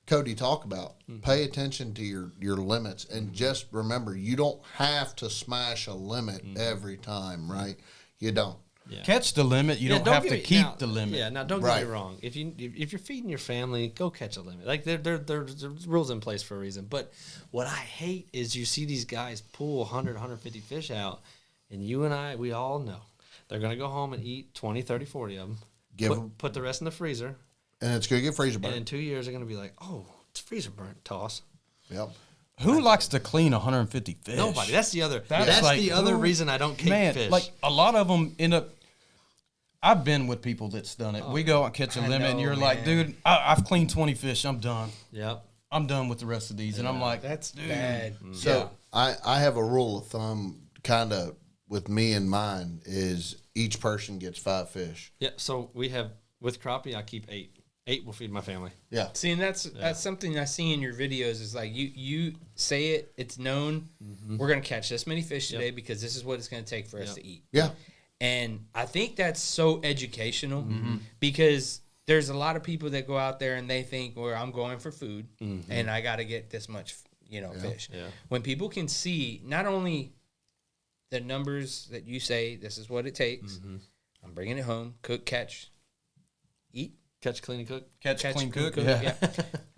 Kody talk about. Pay attention to your limits, and just remember, you don't have to smash a limit every time, right? You don't.
Yeah.
Catch the limit. You don't have to keep the limit.
Yeah. Now, don't get me wrong. If you're feeding your family, go catch a limit. Like there's rules in place for a reason. But what I hate is you see these guys pull 100, 150 fish out, And you and I, we all know they're going to go home and eat 20, 30, 40 of them. Put the rest in the freezer.
And it's going to get freezer
And
burnt.
in 2 years, they're going to be like, oh, it's freezer burnt, toss.
Yep.
Who likes to clean 150 fish?
Nobody. That's the other.
That's
That's
like,
the other reason I don't keep fish.
Like a lot of them end up. I've been with people that's done it. We go and catch a limit, and you're like, dude, I've cleaned 20 fish. I'm done.
Yep.
I'm done with the rest of these. And I'm like,
That's
dude.
bad.
So I have a rule of thumb kind of with me and mine is each person gets 5 fish.
Yeah. So we have, with crappie, I keep 8. 8 will feed my family.
Yeah.
See, and that's something I see in your videos is like you say it, it's known. We're gonna catch this many fish today because this is what it's gonna take for us to eat.
Yeah.
And I think that's so educational because there's a lot of people that go out there and they think, well, I'm going for food and I got to get this much, fish.
Yeah.
When people can see not only the numbers that you say, this is what it takes, I'm bringing it home, cook, catch, eat.
Catch, clean, and cook.
Catch, clean, cook.
Yeah.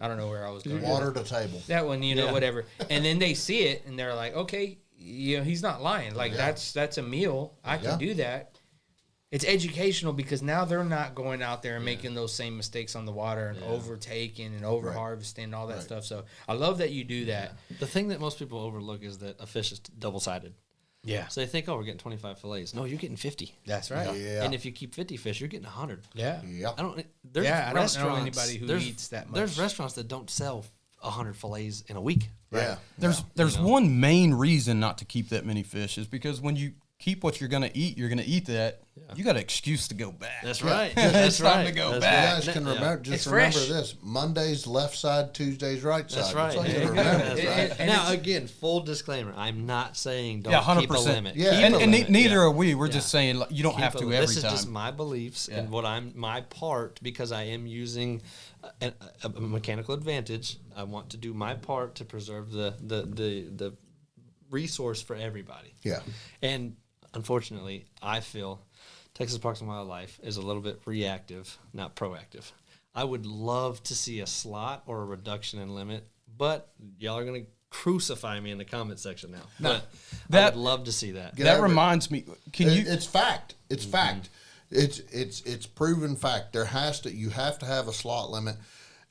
I don't know where I was going.
Water to table.
That one, whatever. And then they see it and they're like, okay, he's not lying. Like that's a meal. I can do that. It's educational because now they're not going out there and making those same mistakes on the water and overtaking and over harvesting and all that stuff. So I love that you do that.
The thing that most people overlook is that a fish is double-sided.
Yeah.
So they think, oh, we're getting 25 fillets. No, you're getting 50.
That's right.
Yeah.
And if you keep 50 fish, you're getting 100.
Yeah.
Yeah.
I don't
know anybody who eats that much.
There's restaurants that don't sell 100 fillets in a week.
Yeah.
There's one main reason not to keep that many fish is because when you keep what you're going to eat that. Yeah. You got an excuse to go back.
That's right.
It's time to go back.
You guys can remember. Just remember this: Monday's left side, Tuesday's right side.
That's right.
That's all you remember.
That's right. Now, again, full disclaimer: I'm not saying don't keep a limit.
Yeah,
and neither are we. We're just saying you don't have to every time.
This is just my beliefs and my part because I am using a mechanical advantage. I want to do my part to preserve the resource for everybody.
Yeah.
And unfortunately, I feel Texas Parks and Wildlife is a little bit reactive, not proactive. I would love to see a slot or a reduction in limit, but y'all are going to crucify me in the comment section now. I would love to see that.
That reminds me.
It's fact. It's fact. It's proven fact. You have to have a slot limit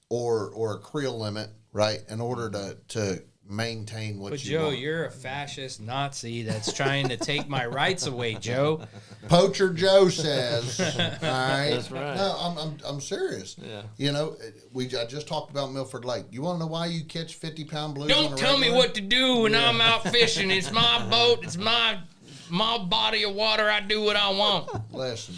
or a creel limit, right, in order to maintain what you want.
But Joe, you're a fascist Nazi that's trying to take my rights away, Joe.
Poacher Joe says. All right.
That's right.
No, I'm serious.
Yeah.
I just talked about Milford Lake. You want to know why you catch 50-pound blues?
Don't tell me what to do when I'm out fishing. It's my boat. It's my body of water. I do what I want.
Listen,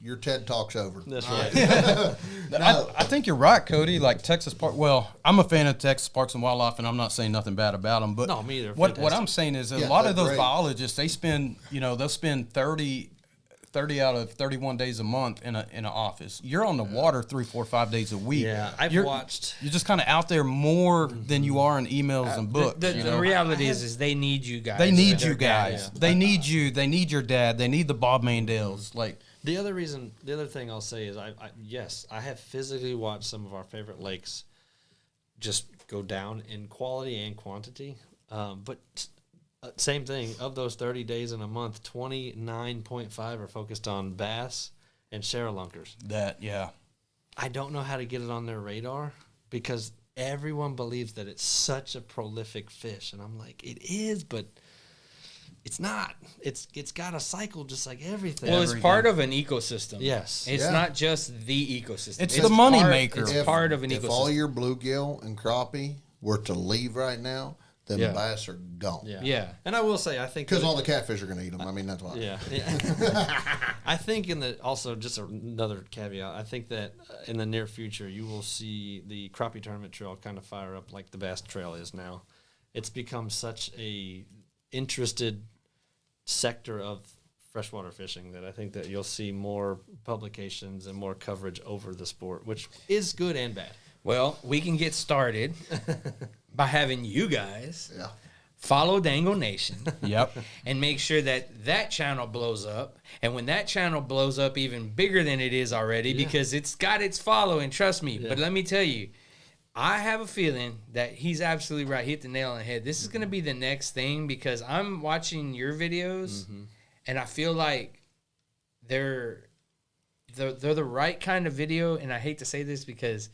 your TED Talk's over.
That's right.
I think you're right, Kody. Like Texas Park. Well, I'm a fan of Texas Parks and Wildlife, and I'm not saying nothing bad about them. But
no, me either.
What I'm saying is a lot of those biologists, they spend, they'll spend 30 out of 31 days a month in an office. You're on the water 3, 4, 5 days a week.
Yeah,
You're just kind of out there more than you are in emails and books.
The reality is they need you guys.
They need you guys. They need you. They need your dad. They need the Bob Mandels. Like
the other thing I'll say is I have physically watched some of our favorite lakes just go down in quality and quantity. But same thing, of those 30 days in a month, 29.5 are focused on bass and sherrilunkers. I don't know how to get it on their radar because everyone believes that it's such a prolific fish. And I'm like, it is, but it's not. It's got a cycle just like everything.
Well, it's part of an ecosystem.
Yes.
It's not just the ecosystem.
It's the money maker.
It's part of an ecosystem.
If all your bluegill and crappie were to leave right now, then the bass are gone.
Yeah.
And I will say, I think
because all the catfish are going to eat them. I mean, that's why.
Yeah. I think also just another caveat. I think that in the near future you will see the crappie tournament trail kind of fire up like the bass trail is now. It's become such a interested sector of freshwater fishing that I think that you'll see more publications and more coverage over the sport, which is good and bad.
Well, we can get started by having you guys follow Dangle Nation.
Yep.
And make sure that channel blows up. And when that channel blows up even bigger than it is already, because it's got its following, trust me. Yeah. But let me tell you, I have a feeling that he's absolutely right. He hit the nail on the head. This is going to be the next thing because I'm watching your videos and I feel like they're the right kind of video. And I hate to say this because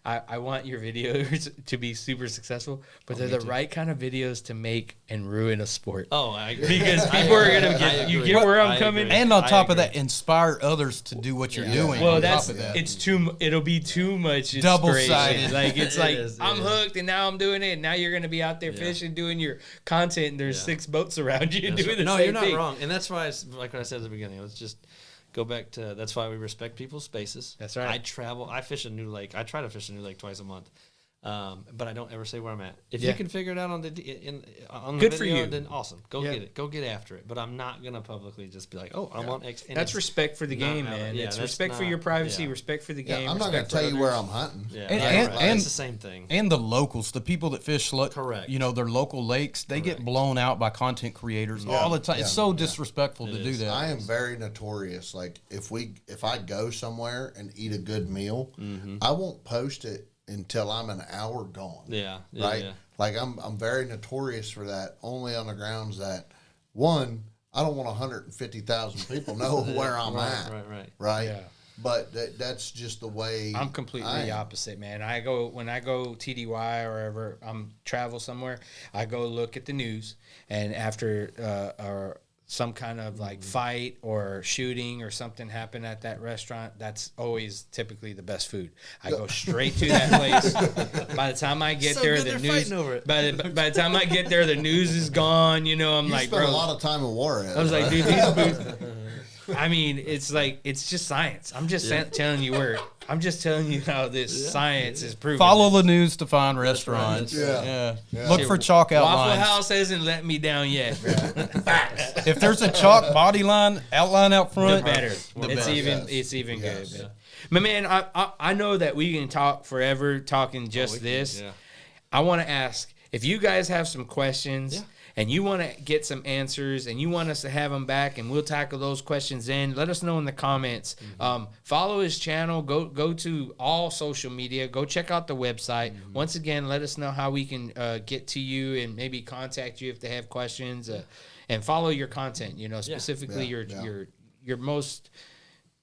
I want your videos to be super successful, but they're the right kind of videos to make and ruin a sport.
Oh, I agree.
Because people are gonna get. You get where I'm coming.
And on top of that, inspire others to do what you're doing.
Well,
on
that's
top of that.
it's too. It'll be too much inspiration.
Double-sided.
Like it's like
is,
I'm hooked, and now I'm doing it. And now you're gonna be out there fishing, doing your content, and there's 6 boats around you
That's
doing
right.
the same thing.
No, you're not wrong, and that's why, like what I said at the beginning, let's just go back to. That's why we respect people's spaces.
That's right.
I travel. I fish a new lake. I try to fish a new lake twice a month. But I don't ever say where I'm at. If you can figure it out on the
Good
video,
for you.
then awesome. Go get it. Go get after it. But I'm not gonna publicly just be like, oh, I'm on X. And
That's respect for the game, man. It's respect for your privacy, respect for the game.
I'm not going to tell you where I'm hunting.
Yeah,
And
it's the same thing.
And the locals, the people that fish,
Correct.
you know, their local lakes, they get blown out by content creators all the time. It's so disrespectful to do that.
I am very notorious. Like if I go somewhere and eat a good meal, I won't post it until I'm an hour gone.
Yeah.
Right.
Yeah.
Like I'm very notorious for that. Only on the grounds that one, I don't want 150,000 people know where I'm at. Right.
Yeah.
But that's just the way.
I'm completely the opposite, man. When I go TDY or wherever I'm travel somewhere, I go look at the news, and after or some kind of like fight or shooting or something happen at that restaurant, that's always typically the best food. I go straight to that place. By the time I get there, the news. By the time I get there, the news is gone. You know, I'm
you
like,
spent
bro.
a lot of time in Warhead.
I was like, dude, these boots. I mean, it's like it's just science. I'm just telling you where. I'm just telling you how this science is proven.
Follow the news to find restaurants.
Yeah.
Look for chalk outlines.
Waffle House hasn't let me down yet. Facts.
If there's a chalk body line outline out front,
The better. It's even good. But man, I know that we can talk forever talking just this.
Yeah.
I want to ask if you guys have some questions. And you want to get some answers, and you want us to have them back, and we'll tackle those questions then. Let us know in the comments. Follow his channel. Go to all social media. Go check out the website. Once again, let us know how we can get to you and maybe contact you if they have questions. And follow your content. You know, specifically your most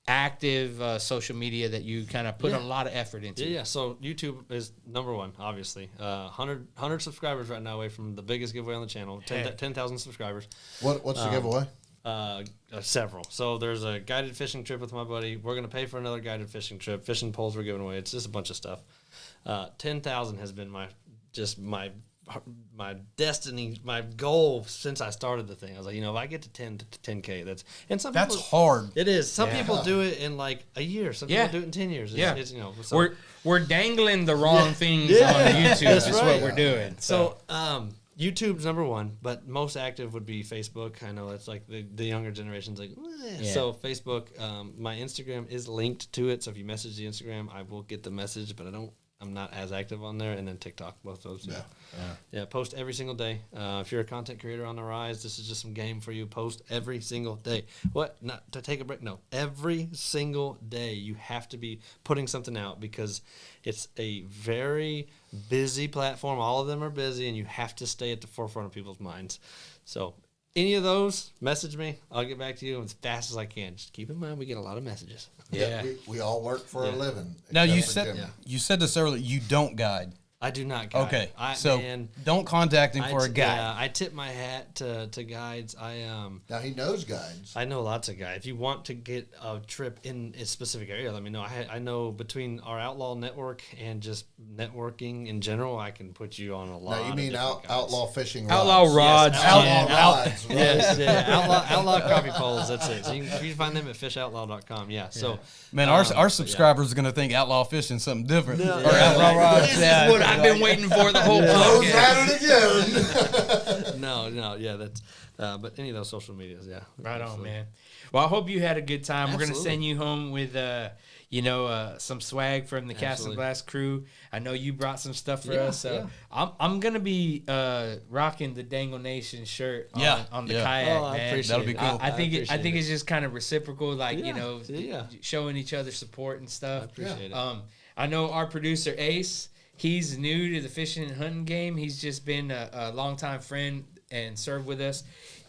active social media that you kind of put a lot of effort into.
Yeah. So YouTube is number one, obviously. 100 subscribers right now away from the biggest giveaway on the channel. 10,000 subscribers.
What's the giveaway?
Several. So there's a guided fishing trip with my buddy. We're going to pay for another guided fishing trip. Fishing poles we're giving away. It's just a bunch of stuff. 10,000 has been my destiny, my goal since I started the thing. I was like, if I get to 10K, that's
hard.
It is. Some people do it in like a year. Some people do it in 10 years.
We're dangling the wrong things on YouTube. That's what we're doing.
So YouTube's number one, but most active would be Facebook. I know it's like the younger generation's like, So Facebook, my Instagram is linked to it. So if you message the Instagram, I will get the message, but I'm not as active on there. And then TikTok, both those. Yeah, post every single day. If you're a content creator on the rise, this is just some game for you. Post every single day. What? Not to take a break? No. Every single day you have to be putting something out because it's a very busy platform. All of them are busy, and you have to stay at the forefront of people's minds. So any of those, message me. I'll get back to you as fast as I can. Just keep in mind we get a lot of messages.
Yeah.
We all work for a living.
Now you said this earlier. You don't guide.
I do not guide.
Okay, don't contact him for a guide.
Yeah, I tip my hat to guides.
Now he knows guides.
I know lots of guides. If you want to get a trip in a specific area, let me know. I know between our Outlaw network and just networking in general, I can put you on a lot.
Now you mean outlaw fishing rods?
Outlaw rods.
Yes, outlaw rods. Yes, outlaw crappie poles. That's it. So you can find them at fishoutlaw.com. Yeah. So
man, our subscribers are gonna think outlaw fishing something different.
Or outlaw rods. I've been waiting for the whole
podcast.
Again. No, yeah, that's. But any of those social medias, yeah.
Right on, man. Well, I hope you had a good time.
Absolutely.
We're gonna send you home with some swag from the Cast&Blast crew. I know you brought some stuff for us, so I'm gonna be rocking the Dangle Nation shirt on the kayak, man.
That'll be cool.
I think it's just kind of reciprocal, like showing each other support and stuff.
I appreciate it.
I know our producer Ace. He's new to the fishing and hunting game. He's just been a longtime friend and served with us.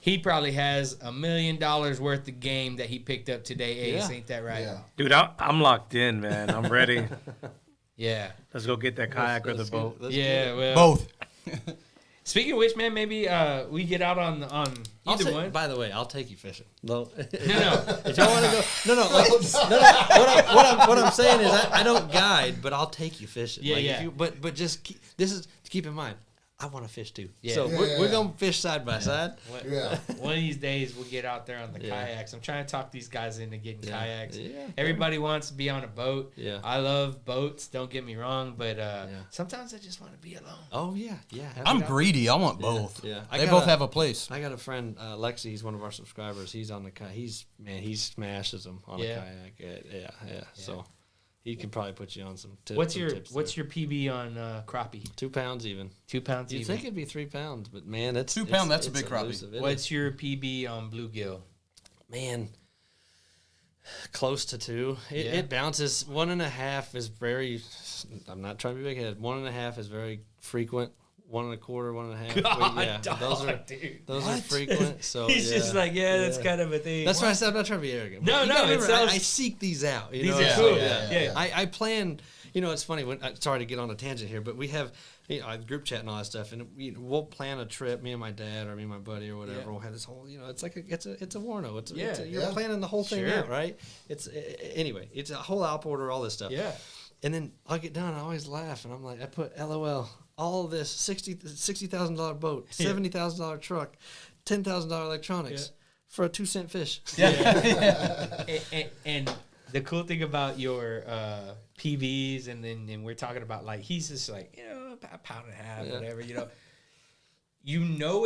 He probably has $1 million worth of game that he picked up today. Ace, ain't that right?
Yeah.
Dude, I'm locked in, man. I'm ready.
Yeah.
Let's go get that kayak or the boat.
Yeah. Well,
Both.
Speaking of which, man, maybe we get out on either one.
By the way, I'll take you fishing. No.
No.
If y'all want to go, no. What I'm saying is, I don't guide, but I'll take you fishing.
Yeah,
like,
yeah.
But just keep in mind, I want to fish too.
Yeah.
So
Yeah,
we're gonna fish side by side.
Yeah.
One of these days we'll get out there on the
Yeah.
kayaks. I'm trying to talk these guys into getting
Yeah.
kayaks.
Yeah.
Everybody wants to be on a boat.
Yeah.
I love boats. Don't get me wrong, but sometimes I just want to be alone.
Oh yeah.
I'm greedy. I want both.
Yeah.
They both have a place.
I got a friend, Lexi. He's one of our subscribers. He's on the kayak. He smashes them on a kayak. Yeah. So he can probably put you on some tips.
What's your PB on crappie?
2 pounds even?
2 pounds
You'd
even.
think it'd be 3 pounds, but man, it's
2 pound, that's a
it's
big crappie.
elusive. It
What's
is.
your PB on bluegill?
Man, close to 2. It bounces. 1.5 is very. I'm not trying to be big headed. 1.5 is very frequent. 1.25, 1.5.
God,
Those are frequent. So
He's just like, that's kind of a thing.
That's why I said I'm not trying to be arrogant.
No,
You
no,
gotta
it
remember,
sounds-
I seek these out. You
These
know?
are cool.
Yeah.
Yeah.
I plan. You know, it's funny when. Sorry to get on a tangent here, but we have group chat and all that stuff, and we'll plan a trip. Me and my dad, or me and my buddy, or whatever.
Yeah.
We'll have this whole. It's like it's a Warno. You're
Yeah.
planning the whole thing
Sure.
out, right? Anyway. It's a whole outboard, all this stuff.
Yeah.
And then I'll get done. I always laugh, and I'm like, I put LOL. All of this $60,000 boat, $70,000 truck, $10,000 electronics for a 2-cent fish.
And the cool thing about your PBs, and we're talking about, like, he's just like, about a pound and a half, whatever,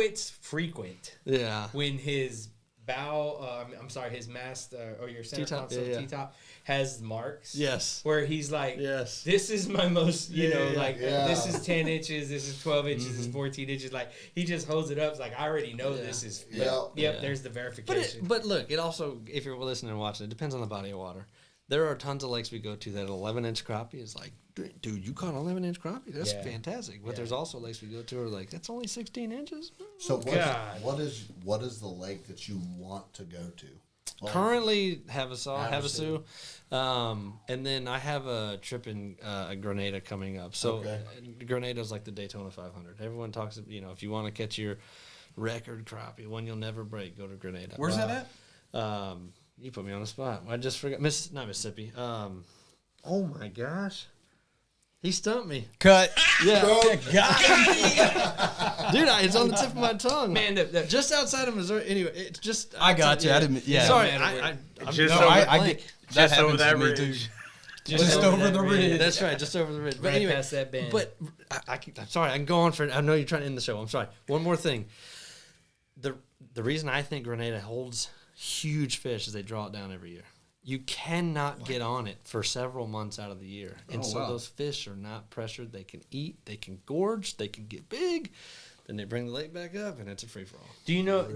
it's frequent
Yeah.
when his bow, his mast or your center
T-top,
console T-top has marks.
Yes.
Where he's like,
Yes.
this is my most,
Yeah.
this is 10 inches, this is 12 inches, this is 14 inches. Like, he just holds it up. It's like, I already know this is.
Yeah.
Yep, there's the verification.
But look, it also, if you're listening and watching, it depends on the body of water. There are tons of lakes we go to that 11-inch crappie is like, dude, you caught an 11-inch crappie? That's fantastic. But there's also lakes we go to are like, that's only 16 inches?
So
God.
what is the lake that you want to go to? Like,
Currently, Havasu. And then I have a trip in Grenada coming up. So Grenada's like the Daytona 500. Everyone talks, if you want to catch your record crappie, one you'll never break, go to Grenada.
Where's that at?
You put me on the spot. I just forgot. Not Mississippi. Oh my gosh. He stumped me.
Cut.
Yeah.
God.
Dude, it's on the tip of my tongue.
Man,
just outside of Missouri. Anyway, it's just.
I got you. I didn't. Yeah.
Sorry.
I'm
just
No,
over,
I get. That
just over
happens
that
to me
ridge.
too. Just over the ridge.
That's right, just over the ridge. But
Right
anyway,
past that bend.
But I'm sorry, I can go on for. I know you're trying to end the show. I'm sorry. One more thing. The reason I think Grenada holds huge fish is they draw it down every year. You cannot get on it for several months out of the year, and those fish are not pressured. They can eat, they can gorge, they can get big. Then they bring the lake back up, and it's a free for all.
Do you know,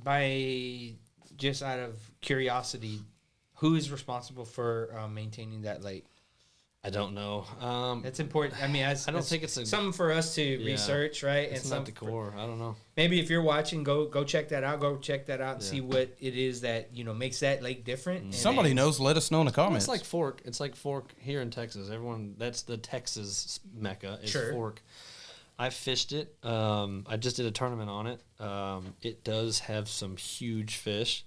by just out of curiosity, who is responsible for maintaining that lake?
I don't know.
That's important. I mean,
I don't think it's
something for us to research, right?
It's not the core. I don't know.
Maybe if you're watching, go check that out. Go check that out and see what it is that makes that lake different. And
Somebody knows. Let us know in the comments.
It's like Fork. It's like Fork here in Texas. Everyone, that's the Texas mecca. Is Fork. I fished it. I just did a tournament on it. It does have some huge fish,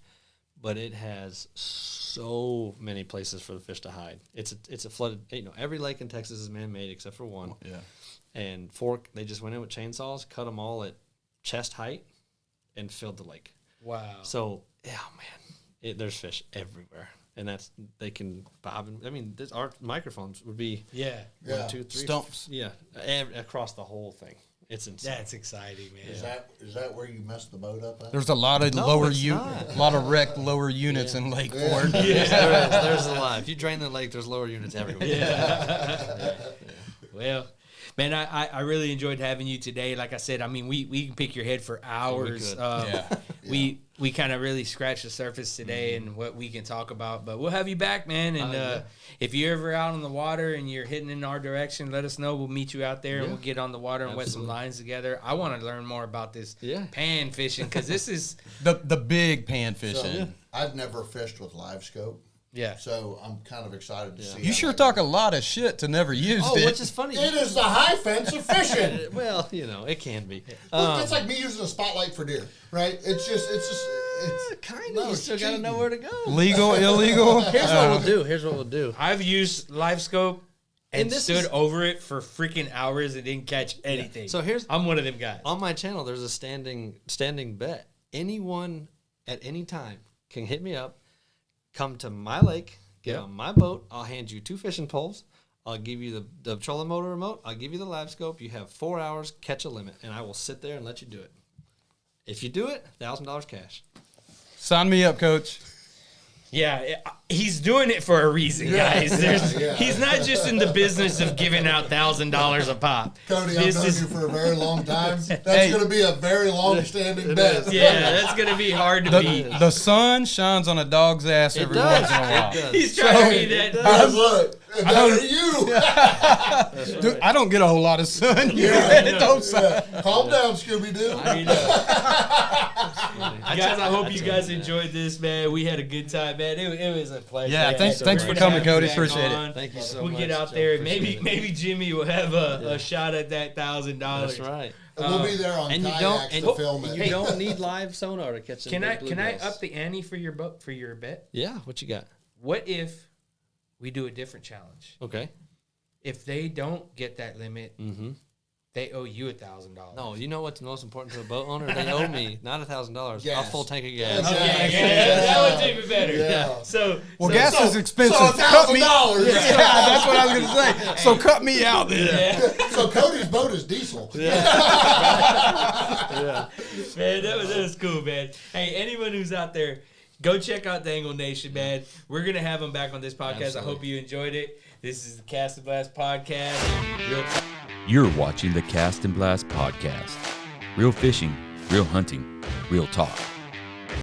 but it has so many places for the fish to hide. It's a flooded. Every lake in Texas is man-made except for one.
Yeah.
And Fork, they just went in with chainsaws, cut them all at chest height, and filled the lake.
Wow.
So, man, there's fish everywhere, and they can bob. Our microphones would be 1, 2, 3
stumps.
Across the whole thing. It's insane.
That's exciting, man.
Is that where you messed the boat up at?
There's a lot of lot of wrecked lower units in Lake Ford.
There's a lot. If you drain the lake, there's lower units everywhere.
Well, man, I really enjoyed having you today. Like I said, we can pick your head for hours.
We
we kind of really scratched the surface today and what we can talk about. But we'll have you back, man. And if you're ever out on the water and you're heading in our direction, let us know. We'll meet you out there and we'll get on the water and wet some lines together. I want to learn more about this pan fishing because this is
the big pan fishing.
So, I've never fished with LiveScope.
Yeah.
So I'm kind of excited to see.
You sure talk a lot of shit to never use it.
Which is funny.
It is the high fence of fishing.
Well, it can be.
Look, it's like me using a spotlight for deer, right? It's
kind of. You still got to know where to go.
Legal, illegal.
Here's what we'll do.
I've used LiveScope and
this
stood
is-
over it for freaking hours and didn't catch anything.
So
I'm one of them guys.
On my channel, there's a standing bet. Anyone at any time can hit me up, come to my lake, get on my boat. I'll hand you 2 fishing poles. I'll give you the trolling motor remote. I'll give you the LiveScope. You have 4 hours, catch a limit, and I will sit there and let you do it. If you do it, $1,000 cash.
Sign me up, Coach.
Yeah, he's doing it for a reason, guys. He's not just in the business of giving out $1,000 a pop.
Cody, I've known you for a very long time. That's going to be a very long-standing bet.
Yeah, that's going to be hard to beat.
The sun shines on a dog's ass every once in a while.
He's trying to be that.
Look, you.
Dude, I don't get a whole lot of sun.
Calm down, Scooby-Doo.
Guys, I hope you guys enjoyed this, man. We had a good time, man. It was a pleasure.
Yeah, thanks for coming, Cody. Appreciate it.
Thank you so
We'll
much.
get out there. Maybe Jimmy will have a shot at that $1,000.
That's right.
We'll be there on
And you
kayaks
don't
to film it.
You don't need live sonar to catch them.
Can I up the ante for your boat for your bet?
Yeah, what you got?
What if we do a different challenge?
Okay.
If they don't get that limit, they owe you $1,000.
No, you know what's most important to a boat owner? They owe me not $1,000, a
Gas.
full tank of gas.
That one's even better.
Yeah.
So
Gas is expensive.
So
Cut me.
$1,000.
Yeah, that's what I was gonna say. So cut me out then.
So Cody's boat is diesel.
Man, that was cool, man. Hey, anyone who's out there, go check out Dangle Nation, man. We're gonna have them back on this podcast.
Absolutely.
I hope you enjoyed it. This is the Cast&Blast podcast.
You're watching the Cast and Blast podcast. Real fishing, real hunting, real talk.